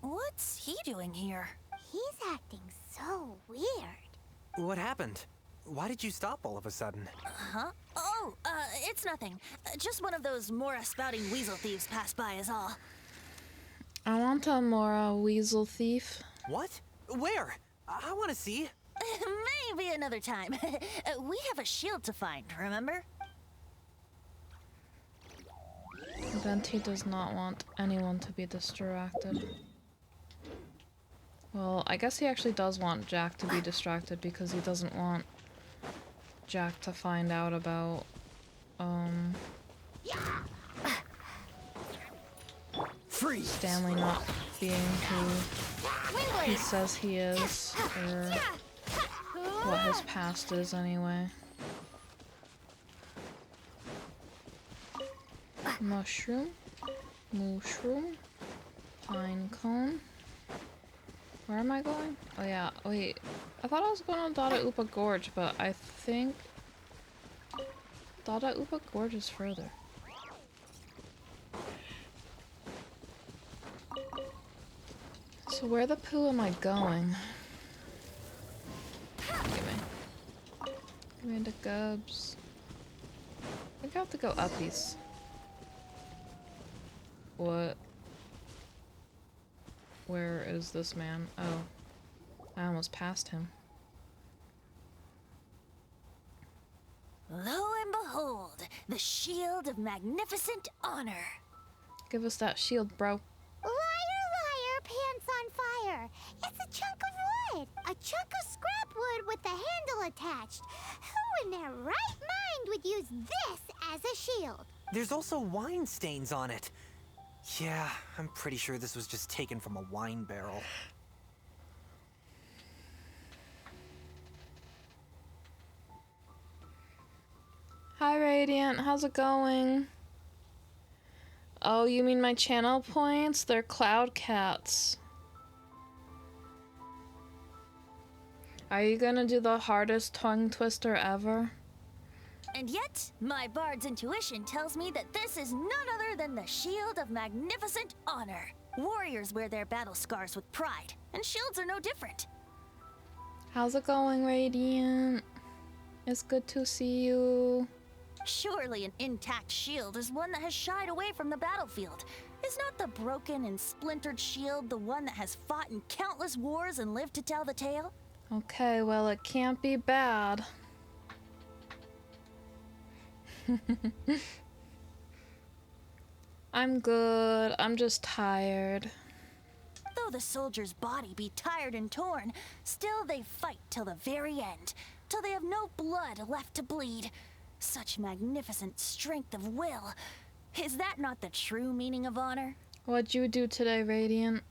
C: What's he doing here?
B: He's acting so weird.
J: What happened? Why did you stop all of a sudden?
C: Huh? Oh, it's nothing. Just one of those Mora spouting weasel thieves passed by is all.
A: I want a Mora weasel thief.
J: What? Where? I want to see.
C: Maybe another time. We have a shield to find, remember?
A: Venti does not want anyone to be distracted. Well, I guess he actually does want Jack to be distracted because he doesn't want Jack to find out about,
I: Freeze!
A: Stanley not being who he says he is, or what his past is anyway. Mushroom, pine cone. Where am I going? Oh yeah, wait. I thought I was going to Dadaupa Gorge, but I think Dadaupa Gorge is further. So where the poo am I going? Give me the gubs. I think I have to go uppies. What? Where is this man? Oh. I almost passed him.
C: Lo and behold, the shield of magnificent honor.
A: Give us that shield, bro.
B: Liar, liar, pants on fire. It's a chunk of wood. A chunk of scrap wood with the handle attached. Who in their right mind would use this as a shield?
J: There's also wine stains on it. Yeah, I'm pretty sure this was just taken from a wine barrel.
A: Hi, Radiant. How's it going? Oh, you mean my channel points? They're cloud cats. Are you gonna do the hardest tongue twister ever?
C: And yet, my bard's intuition tells me that this is none other than the shield of magnificent honor. Warriors wear their battle scars with pride, and shields are no different.
A: How's it going, Radiant? It's good to see you.
C: Surely an intact shield is one that has shied away from the battlefield. Is not the broken and splintered shield the one that has fought in countless wars and lived to tell the tale?
A: Okay, well, it can't be bad. I'm good. I'm just tired.
C: Though the soldier's body be tired and torn, still they fight till the very end, till they have no blood left to bleed. Such magnificent strength of will. Is that not the true meaning of honor?
A: What'd you do today, Radiant?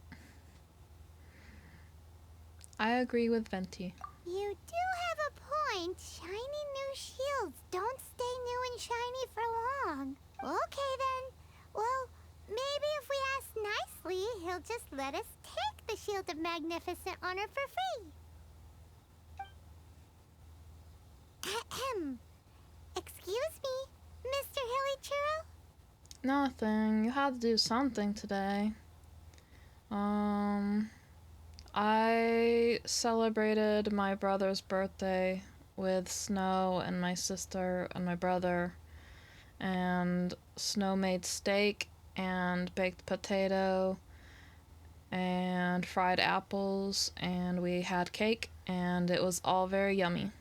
A: I agree with Venti.
B: You do have a point. Shiny new shields don't stay new and shiny for long. Okay then. Well, maybe if we ask nicely, they'll just let us take the Shield of Magnificent Honor for free. Ahem. Excuse me, Mr. Hilly Churro?
A: Nothing. You had to do something today. I celebrated my brother's birthday with Snow and my sister and my brother, and Snow made steak and baked potato and fried apples, and we had cake, and it was all very yummy.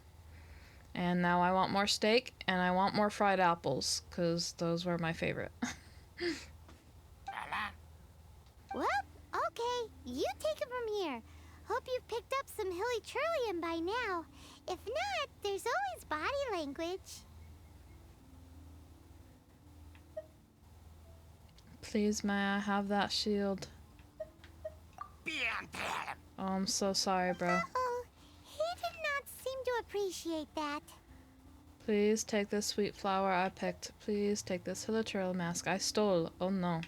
A: And now I want more steak and I want more fried apples, because those were my favorite.
B: Well, okay, you take it from here. Hope you've picked up some Hilly Churlian by now. If not, there's always body language.
A: Please, may I have that shield? Oh, I'm so sorry, bro.
B: Uh-oh, he did not seem to appreciate that.
A: Please take this sweet flower I picked. Please take this Hilichurl mask I stole. Oh no.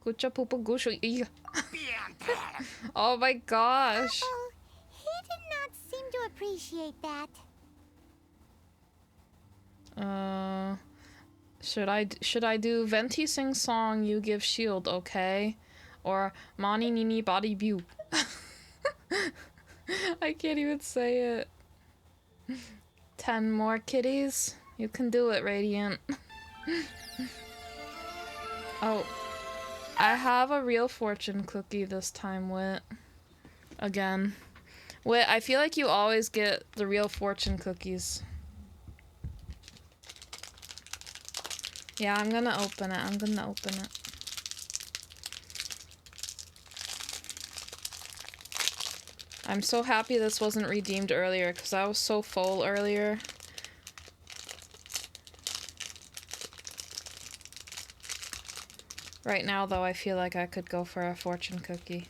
A: Gucha pupa gushu. Oh my gosh.
B: Uh-oh, he did not seem to appreciate that.
A: Should I do Venti sing song you give shield, okay? Or Mani Nini Body Bew. I can't even say it. 10 more kitties. You can do it, Radiant. Oh, I have a real fortune cookie this time, Wit. Again. Wit, I feel like you always get the real fortune cookies. Yeah, I'm gonna open it. I'm so happy this wasn't redeemed earlier, because I was so full earlier. Right now, though, I feel like I could go for a fortune cookie.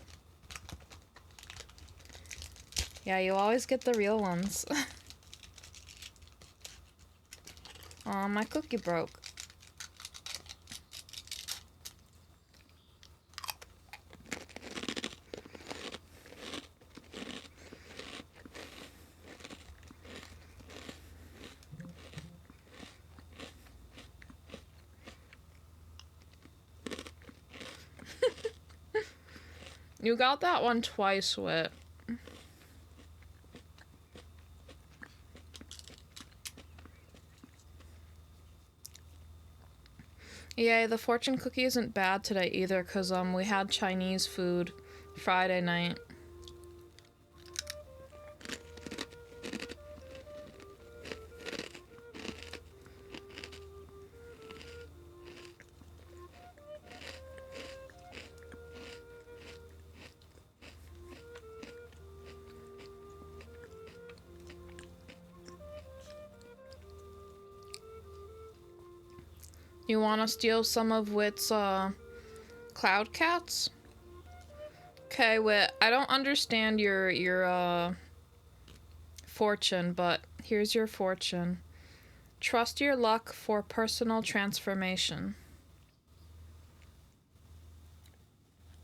A: Yeah, you always get the real ones. Aw, my cookie broke. You got that one twice, Wit. Yeah, the fortune cookie isn't bad today either, cause we had Chinese food Friday night. You wanna steal some of Wit's, cloud cats? Okay, Wit, I don't understand your fortune, but here's your fortune. Trust your luck for personal transformation.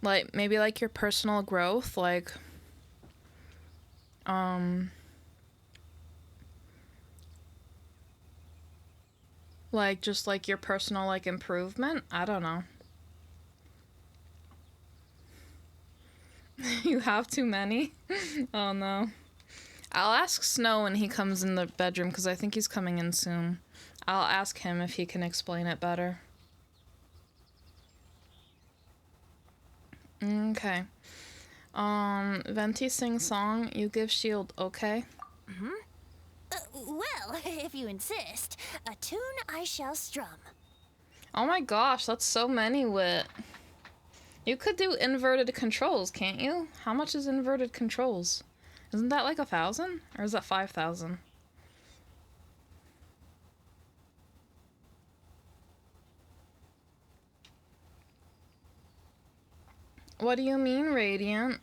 A: Like, maybe like your personal growth, like, like, just like your personal, like, improvement? I don't know. You have too many? Oh no. I'll ask Snow when he comes in the bedroom, because I think he's coming in soon. I'll ask him if he can explain it better. Okay. Venti sing song, you give shield, okay?
C: Mm-hmm. Well, if you insist, a tune I shall strum.
A: Oh my gosh, that's so many, Wit. You could do inverted controls, can't you? How much is inverted controls? Isn't that like 1,000? Or is that 5,000? What do you mean, Radiant?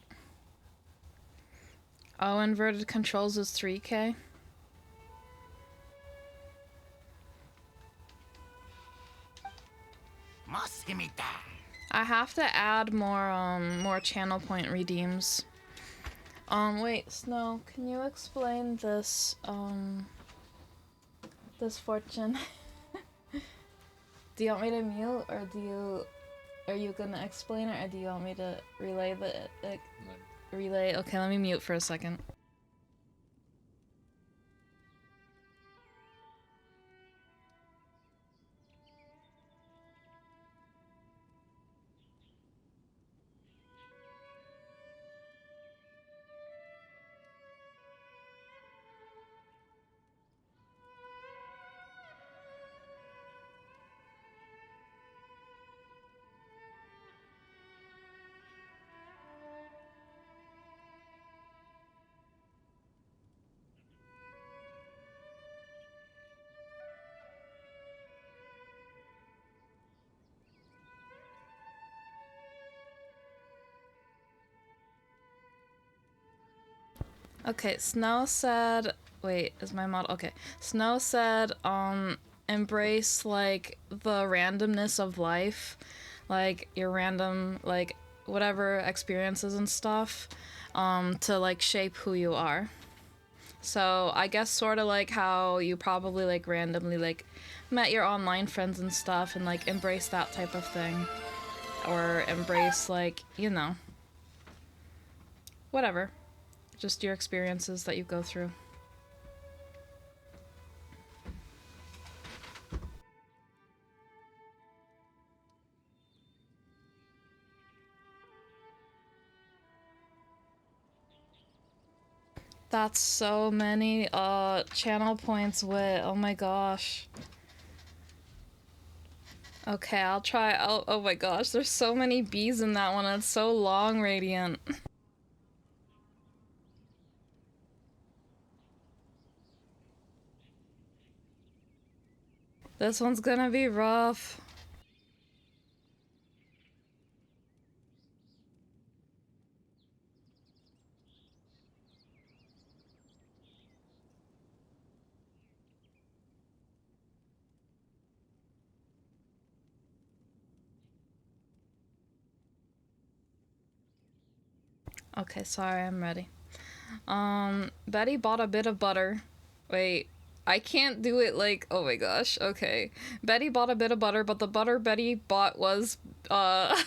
A: Oh, inverted controls is 3K? I have to add more channel point redeems. Wait, Snow, can you explain this, this fortune? Do you want me to mute, or are you gonna explain it, or do you want me to relay relay? Okay, let me mute for a second. Okay, Snow said, wait, is my model? Okay. Snow said, embrace, like, the randomness of life. Like, your random, like, whatever experiences and stuff, to, like, shape who you are. So, I guess sort of like how you probably, like, randomly, like, met your online friends and stuff and, like, embrace that type of thing. Or embrace, like, you know, whatever. Just your experiences that you go through. That's so many channel points, Wit. Oh my gosh. Okay, I'll try. Oh my gosh, there's so many bees in that one. It's so long, Radiant. This one's gonna be rough. Okay, sorry, I'm ready. Betty bought a bit of butter. Wait, I can't do it like, oh my gosh, okay. Betty bought a bit of butter, but the butter Betty bought was, I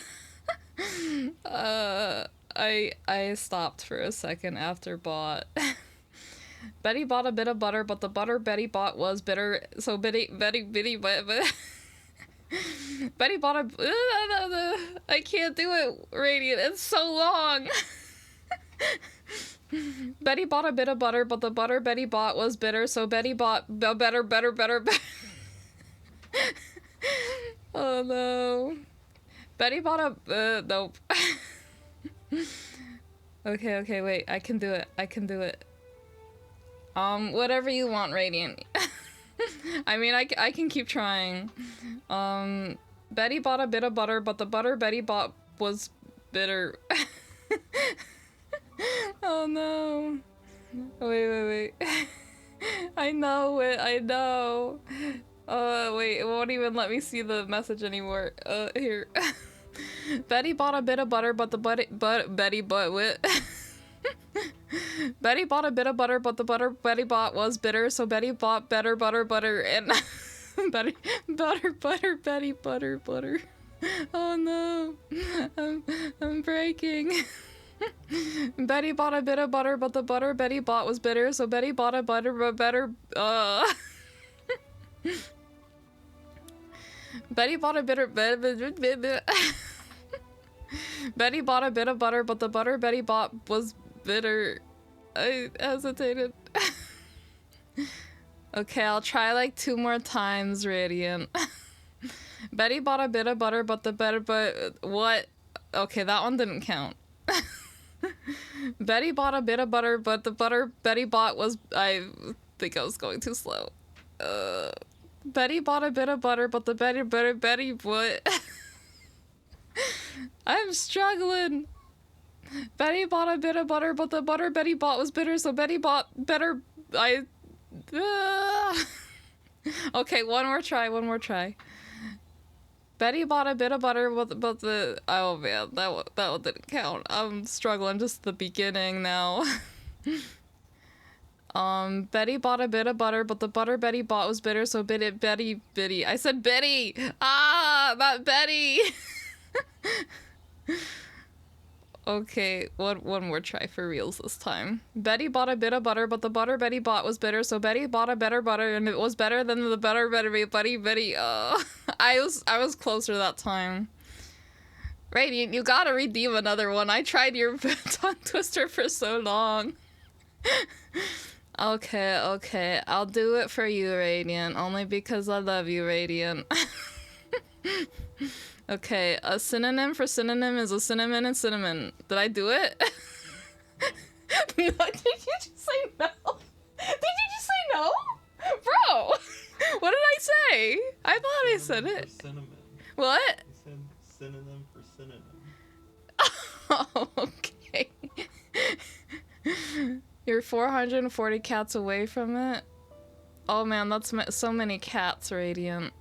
A: stopped for a second after bought. Betty bought a bit of butter, but the butter Betty bought was bitter, so Betty bought a, I can't do it, Radiant, it's so long! Betty bought a bit of butter, but the butter Betty bought was bitter, so Betty bought better. Oh no. Betty bought a, nope. Okay, wait, I can do it. Whatever you want, Radiant. I mean, I can keep trying. Betty bought a bit of butter, but the butter Betty bought was bitter. Oh no. Wait. I know it, I know. Wait, it won't even let me see the message anymore. Here. Betty bought a bit of butter, but the Betty bought a bit of butter, but the butter Betty bought was bitter, so Betty bought better butter, and Betty butter. Oh no, I'm breaking. Betty bought a bit of butter, but the butter Betty bought was bitter, so Betty bought a better. Betty bought a bitter. Betty bought a bit of butter, but the butter Betty bought was bitter. I hesitated. Okay, I'll try like 2 more times, Radiant. Betty bought a bit of butter, but what? Okay, that one didn't count. Betty bought a bit of butter, but the butter Betty bought was, I think I was going too slow. Betty bought a bit of butter, but the Betty, what? I'm struggling. Betty bought a bit of butter, but the butter Betty bought was bitter, so Betty bought better, Okay, one more try. Betty bought a bit of butter, but the oh man, that one didn't count. I'm struggling just the beginning now. Betty bought a bit of butter, but the butter Betty bought was bitter, so Betty. I said Betty! Ah, not Betty! Okay, one more try for reals this time. Betty bought a bit of butter, but the butter Betty bought was bitter, so Betty bought a better butter, and it was better than the better Betty. I was closer that time. Radiant, you gotta redeem another one. I tried your tongue twister for so long. Okay, I'll do it for you, Radiant, only because I love you, Radiant. Okay, a synonym for synonym is a cinnamon and cinnamon. Did I do it? No, did you just say no? Did you just say no? Bro! What did I say? I thought I said it.
K: Cinnamon.
A: What?
K: You said synonym for synonym.
A: Oh, okay. You're 440 cats away from it? Oh man, that's so many cats, Radiant.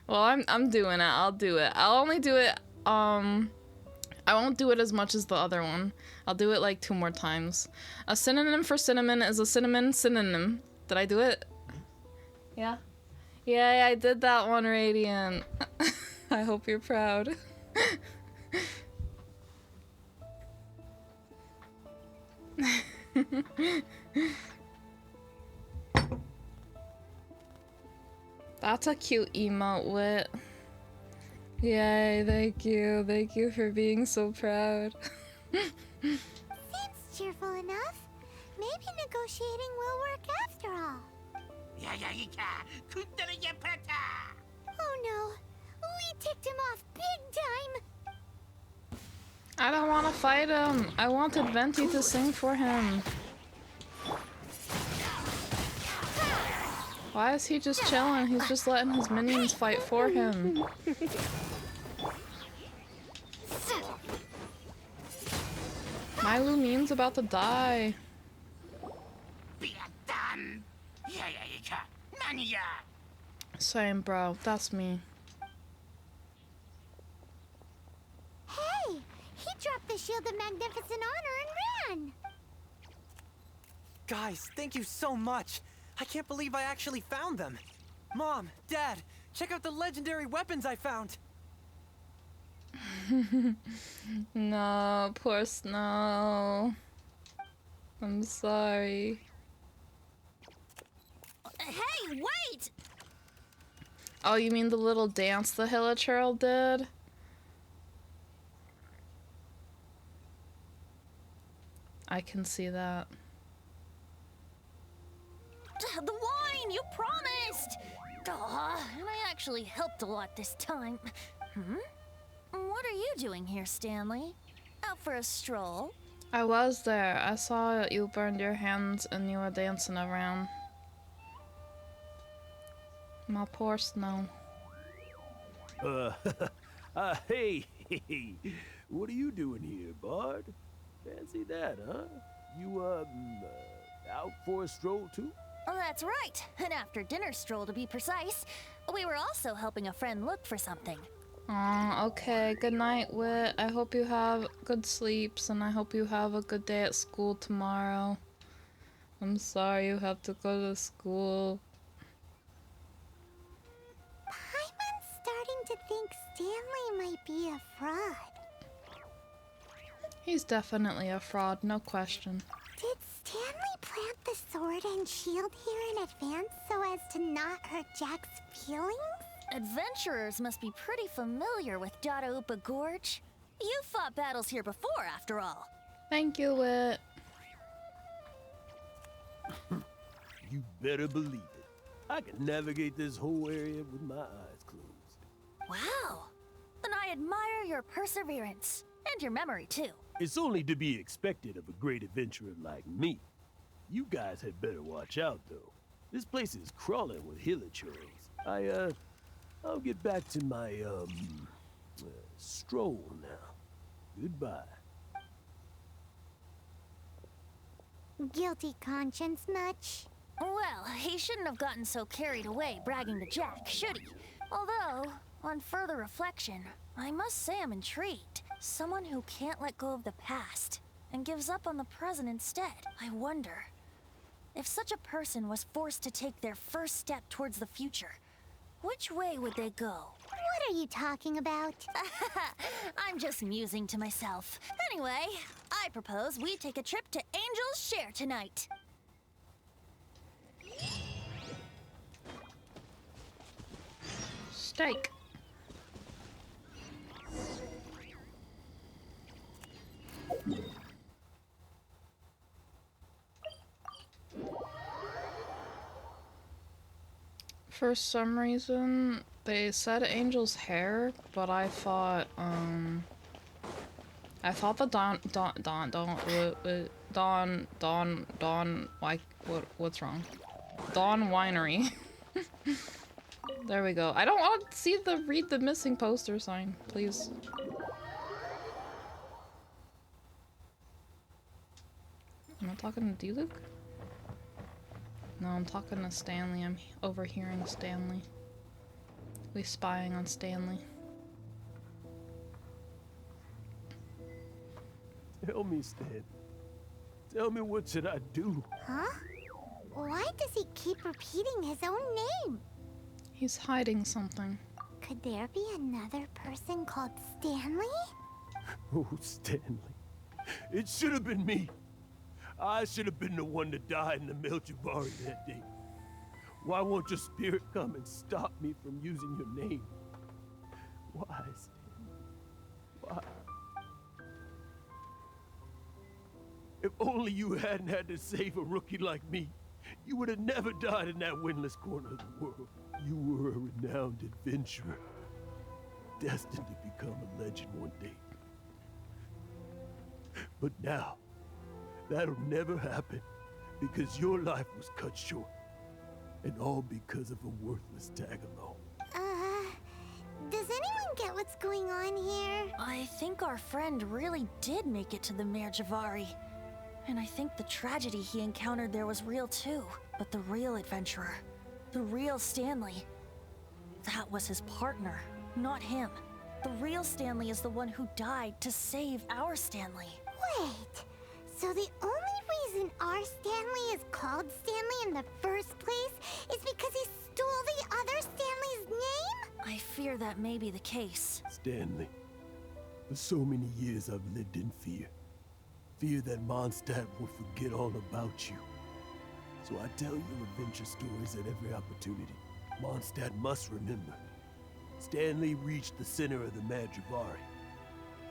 A: Well, I'm doing it. I'll do it. I'll only do it, I won't do it as much as the other one. I'll do it like 2 more times. A synonym for cinnamon is a cinnamon synonym. Did I do it? Yeah? Yeah, I did that one, Radiant. I hope you're proud. That's a cute emote, Wit. Yay, thank you for being so proud.
B: Seems cheerful enough. Maybe negotiating will work after all. Oh no, we ticked him off big time.
A: I don't want to fight him. I wanted Venti to sing for him. Why is he just chilling? He's just letting his minions fight for him. My Lumine's about to die. Same, bro. That's me.
B: Hey, he dropped the Shield of Magnificent Honor and ran.
J: Guys, thank you so much. I can't believe I actually found them. Mom, Dad, check out the legendary weapons I found.
A: No, poor Snow. I'm sorry.
C: Hey, wait!
A: Oh, you mean the little dance the Hilichurl did? I can see that.
C: The wine, you promised! And I actually helped a lot this time. What are you doing here, Stanley? Out for a stroll?
A: I was there. I saw you burned your hands and you were dancing around. My poor Snow.
I: Hey, what are you doing here, Bard? Fancy that, huh? You, out for a stroll too?
C: Oh, that's right. An after-dinner stroll, to be precise. We were also helping a friend look for something.
A: Okay. Good night, Wit. I hope you have good sleeps, and I hope you have a good day at school tomorrow. I'm sorry you have to go to school.
B: Paimon's starting to think Stanley might be a fraud.
A: He's definitely a fraud, no question.
B: Did Stanley plant the sword and shield here in advance so as to not hurt Jack's feelings?
C: Adventurers must be pretty familiar with Dada Upa Gorge. You fought battles here before, after all.
A: Thank you, Wit.
I: You better believe it. I can navigate this whole area with my eyes closed.
C: Wow. Then I admire your perseverance. And your memory, too.
I: It's only to be expected of a great adventurer like me. You guys had better watch out, though. This place is crawling with Hilichurls. I'll get back to my, stroll now. Goodbye.
B: Guilty conscience much?
C: Well, he shouldn't have gotten so carried away bragging to Jack, should he? Although, On further reflection, I must say I'm intrigued. Someone who can't let go of the past and gives up on the present instead. I wonder, if such a person was forced to take their first step towards the future, which way would they go?
B: What are you talking about?
C: I'm just musing to myself. Anyway, I propose we take a trip to Angel's Share tonight.
A: Steak. For some reason, they said Angel's hair, but I thought the what's wrong? Dawn Winery. There we go. I don't want to see read the missing poster sign, please. Am I talking to D-Luke? No, I'm talking to Stanley. I'm overhearing Stanley. We spying on Stanley.
I: Tell me, Stan. Tell me, what should I do?
B: Huh? Why does he keep repeating his own name?
A: He's hiding something.
B: Could there be another person called Stanley?
I: Oh, Stanley. It should have been me. I should have been the one to die in the Melchivari that day. Why won't your spirit come and stop me from using your name? Why, Stanley? Why? If only you hadn't had to save a rookie like me, you would have never died in that windless corner of the world. You were a renowned adventurer, destined to become a legend one day. But now, that'll never happen, because your life was cut short. And all because of a worthless tag-along.
B: Does anyone get what's going on here?
C: I think our friend really did make it to the Mare Javari. And I think the tragedy he encountered there was real too. But the real adventurer, the real Stanley, that was his partner, not him. The real Stanley is the one who died to save our Stanley.
B: Wait, so the only reason our Stanley is called Stanley in the first place is because he stole the other Stanley's name?
C: I fear that may be the case.
I: Stanley, for so many years I've lived in fear. Fear that Mondstadt will forget all about you. So I tell your adventure stories at every opportunity. Mondstadt must remember. Stanley reached the center of the Mare Javari.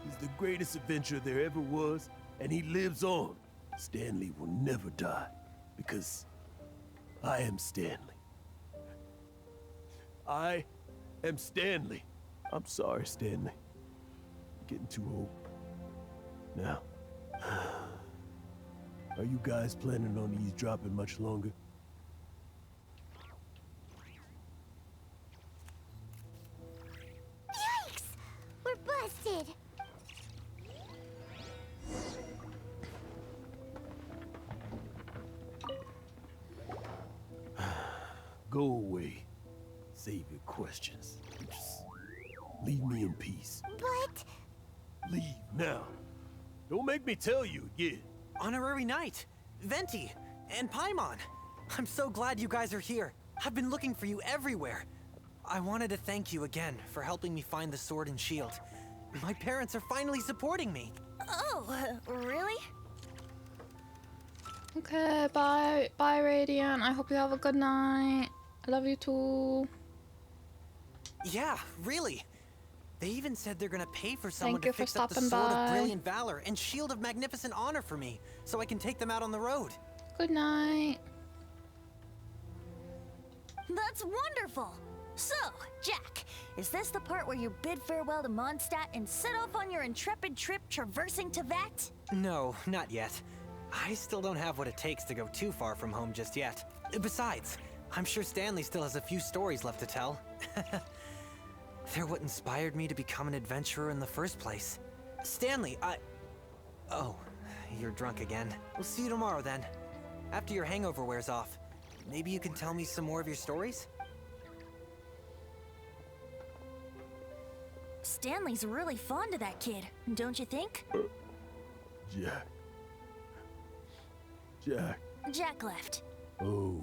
I: He's the greatest adventurer there ever was, and he lives on. Stanley will never die, because I am Stanley. I am Stanley. I'm sorry, Stanley. I'm getting too old. Now, are you guys planning on eavesdropping much longer?
B: Yikes! We're busted!
I: Go away. Save your questions. Just leave me in peace.
B: But...
I: Leave now. Don't make me tell you again.
J: Honorary Knight, Venti, and Paimon. I'm so glad you guys are here. I've been looking for you everywhere. I wanted to thank you again for helping me find the sword and shield. My parents are finally supporting me.
C: Oh, really?
A: Okay, bye. Bye, Radiant. I hope you have a good night. I love you too.
J: Yeah, really. They even said they're gonna pay for someone
A: Thank you
J: to
A: for
J: fix up the
A: stopping
J: Sword
A: by.
J: of Brilliant Valor and Shield of Magnificent Honor for me, so I can take them out on the road.
A: Good night.
C: That's wonderful! So, Jack, is this the part where you bid farewell to Mondstadt and set off on your intrepid trip traversing Tevat?
J: No, not yet. I still don't have what it takes to go too far from home just yet. Besides, I'm sure Stanley still has a few stories left to tell. They're what inspired me to become an adventurer in the first place. Stanley, Oh, you're drunk again. We'll see you tomorrow then. After your hangover wears off. Maybe you can tell me some more of your stories?
C: Stanley's really fond of that kid, don't you think?
I: Jack. Jack.
C: Jack left.
I: Oh,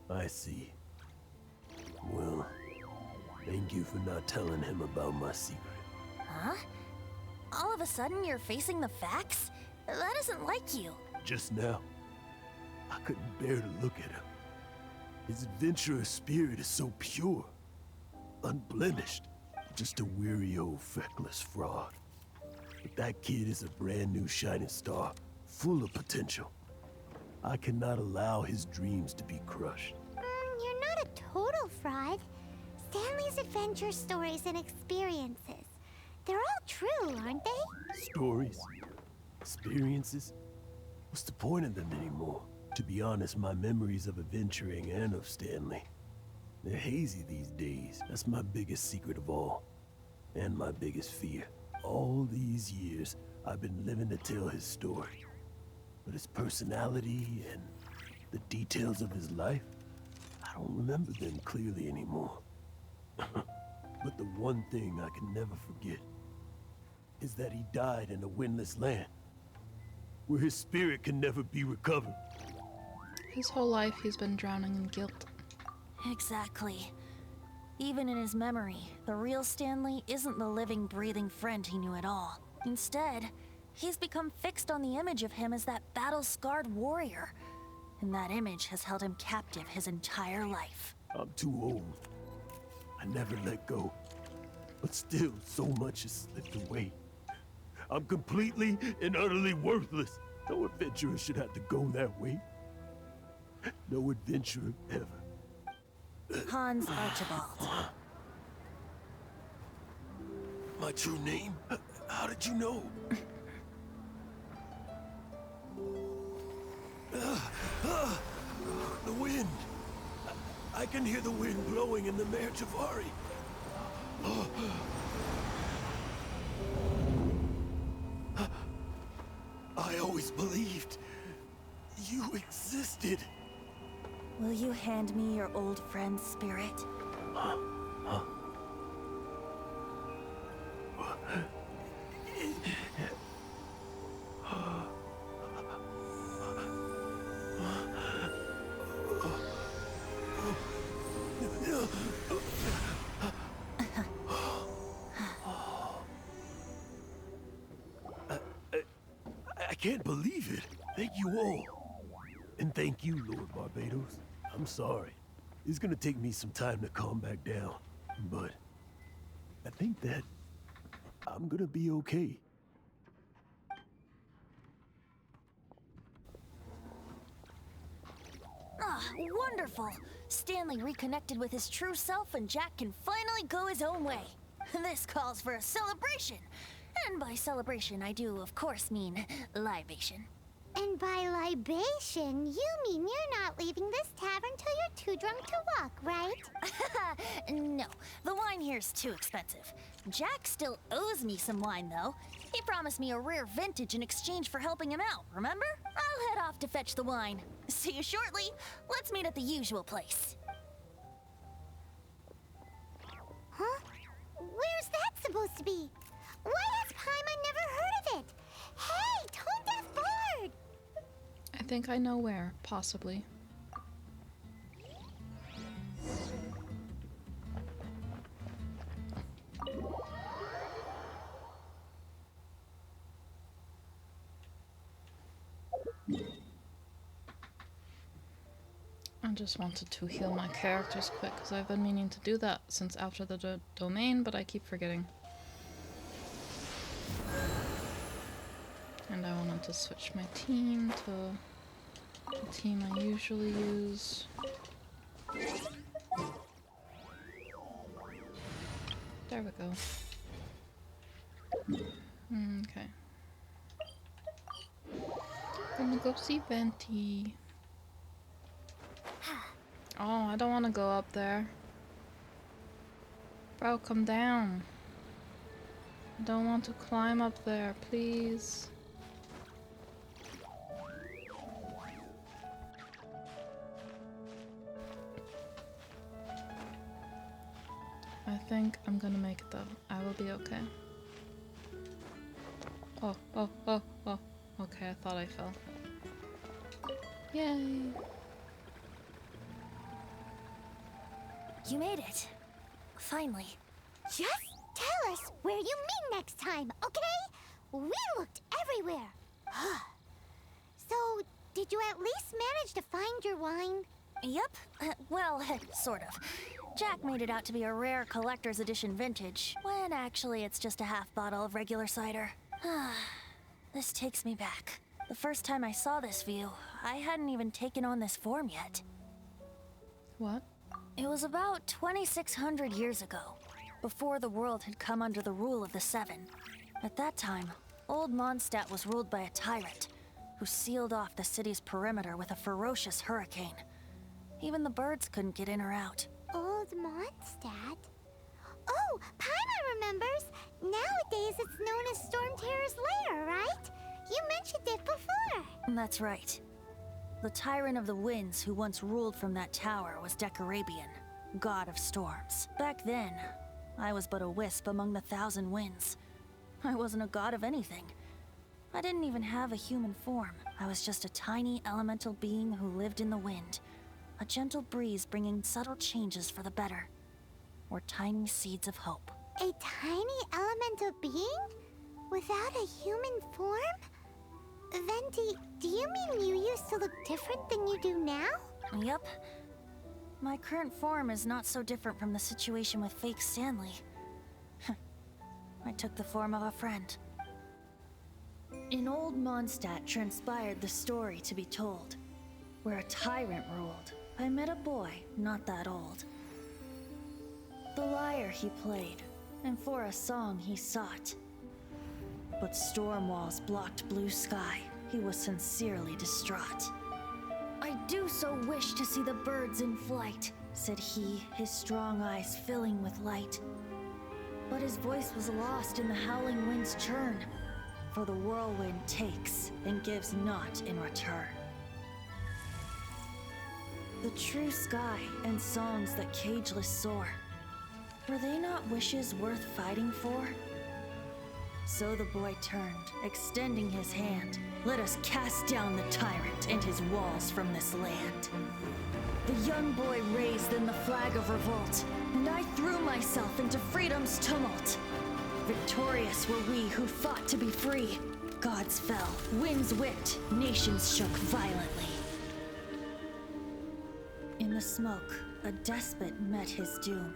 I: I see. Well, thank you for not telling him about my secret.
C: Huh? All of a sudden you're facing the facts? That isn't like you.
I: Just now, I couldn't bear to look at him. His adventurous spirit is so pure, unblemished. Just a weary old feckless fraud. But that kid is a brand new shining star, full of potential. I cannot allow his dreams to be crushed.
B: You're not a total fraud. Stanley's adventure stories and experiences. They're all true, aren't they?
I: Stories? Experiences? What's the point of them anymore? To be honest, my memories of adventuring and of Stanley, they're hazy these days. That's my biggest secret of all. And my biggest fear. All these years, I've been living to tell his story. But his personality and the details of his life, I don't remember them clearly anymore. But the one thing I can never forget is that he died in a windless land, where his spirit can never be recovered.
A: His whole life he's been drowning in guilt.
C: Exactly. Even in his memory, the real Stanley isn't the living, breathing friend he knew at all. Instead, he's become fixed on the image of him as that battle-scarred warrior. And that image has held him captive his entire life.
I: I'm too old. I never let go. But still, so much has slipped away. I'm completely and utterly worthless. No adventurer should have to go that way. No adventurer ever.
C: Hans Archibald.
I: My true name? How did you know? The wind. I can hear the wind blowing in the Mare Javari. I always believed you existed.
C: Will you hand me your old friend's spirit?
I: I can't believe it. Thank you all. And thank you, Lord Barbados. I'm sorry. It's gonna take me some time to calm back down. But I think that I'm gonna be okay.
C: Ah, wonderful! Stanley reconnected with his true self and Jack can finally go his own way. This calls for a celebration. And by celebration, I do, of course, mean libation.
B: And by libation, you mean you're not leaving this tavern till you're too drunk to walk, right?
C: No, the wine here's too expensive. Jack still owes me some wine, though. He promised me a rare vintage in exchange for helping him out, remember? I'll head off to fetch the wine. See you shortly. Let's meet at the usual place.
B: Huh? Where's that supposed to be? Why has Paimon never heard of it? Hey, Tone Deaf Bard!
A: I think I know where, possibly. I just wanted to heal my characters quick, because I've been meaning to do that since after the domain, but I keep forgetting. And I wanted to switch my team to the team I usually use. There we go. Okay. Gonna go see Venti. Oh, I don't want to go up there. Bro, come down. I don't want to climb up there, please. I think I'm gonna make it though. I will be okay. Oh, oh, oh, oh. Okay, I thought I fell. Yay!
C: You made it. Finally.
B: Just tell us where you meet next time, okay? We looked everywhere. So, did you at least manage to find your wine?
C: Yep. Well, sort of. Jack made it out to be a rare collector's edition vintage, when actually it's just a half bottle of regular cider. This takes me back. The first time I saw this view, I hadn't even taken on this form yet.
A: What?
C: It was about 2,600 years ago, before the world had come under the rule of the Seven. At that time, Old Mondstadt was ruled by a tyrant, who sealed off the city's perimeter with a ferocious hurricane. Even the birds couldn't get in or out.
B: Old Mondstadt? Oh, Paimon remembers! Nowadays it's known as Storm Terror's lair, right? You mentioned it before.
C: That's right. The Tyrant of the Winds who once ruled from that tower was Decarabian, god of storms. Back then, I was but a wisp among the 1,000 winds. I wasn't a god of anything. I didn't even have a human form. I was just a tiny elemental being who lived in the wind. A gentle breeze bringing subtle changes for the better. Or tiny seeds of hope.
B: A tiny elemental being? Without a human form? Venti, do you mean you used to look different than you do now?
C: Yep. My current form is not so different from the situation with fake Stanley. I took the form of a friend. In Old Mondstadt transpired the story to be told. Where a tyrant ruled, I met a boy not that old. The lyre he played, and for a song he sought. But storm walls blocked blue sky. He was sincerely distraught. I do so wish to see the birds in flight, said he, his strong eyes filling with light. But his voice was lost in the howling wind's churn, for the whirlwind takes and gives not in return. The true sky and songs that cageless soar, were they not wishes worth fighting for? So the boy turned, extending his hand. Let us cast down the tyrant and his walls from this land. The young boy raised then the flag of revolt, and I threw myself into freedom's tumult. Victorious were we who fought to be free. Gods fell, winds whipped, nations shook violently. In the smoke, a despot met his doom.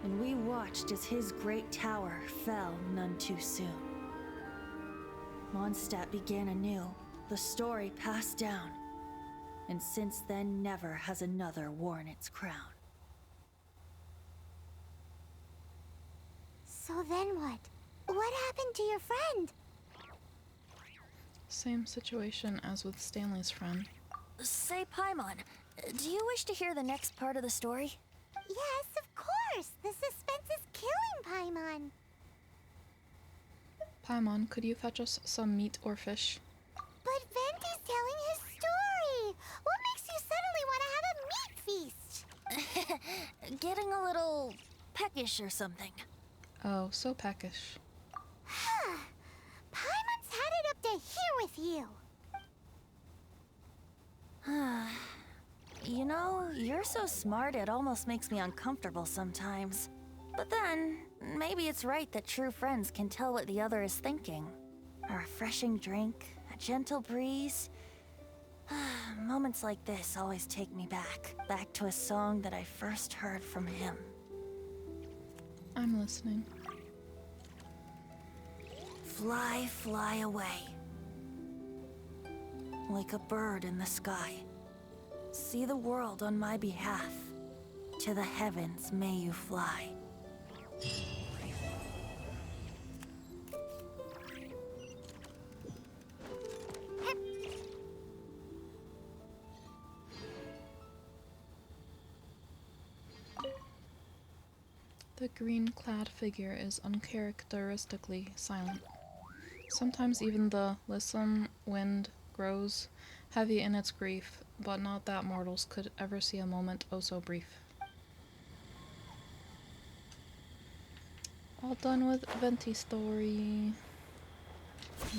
C: And we watched as his great tower fell none too soon. Mondstadt began anew, the story passed down, and since then never has another worn its crown.
B: So then what? What happened to your friend?
A: Same situation as with Stanley's friend.
C: Say, Paimon, do you wish to hear the next part of the story?
B: Yes, of course! The suspense is killing Paimon!
A: Paimon, could you fetch us some meat or fish?
B: But Venti's telling his story! What makes you suddenly want to have a meat feast?
C: Getting a little peckish or something.
A: Oh, so peckish.
B: Paimon's had it up to here with you!
C: You know, you're so smart it almost makes me uncomfortable sometimes. But then, maybe it's right that true friends can tell what the other is thinking. A refreshing drink, a gentle breeze. Moments like this always take me back to a song that I first heard from him.
A: I'm listening.
C: Fly, fly away. Like a bird in the sky. See the world on my behalf. To the heavens may you fly.
A: The green-clad figure is uncharacteristically silent. Sometimes even the lissome wind grows heavy in its grief, but not that mortals could ever see a moment oh so brief. All done with Venti story.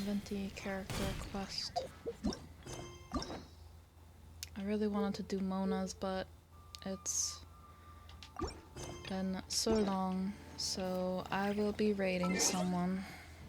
A: Venti character quest. I really wanted to do Mona's, but it's been so long, so I will be raiding someone.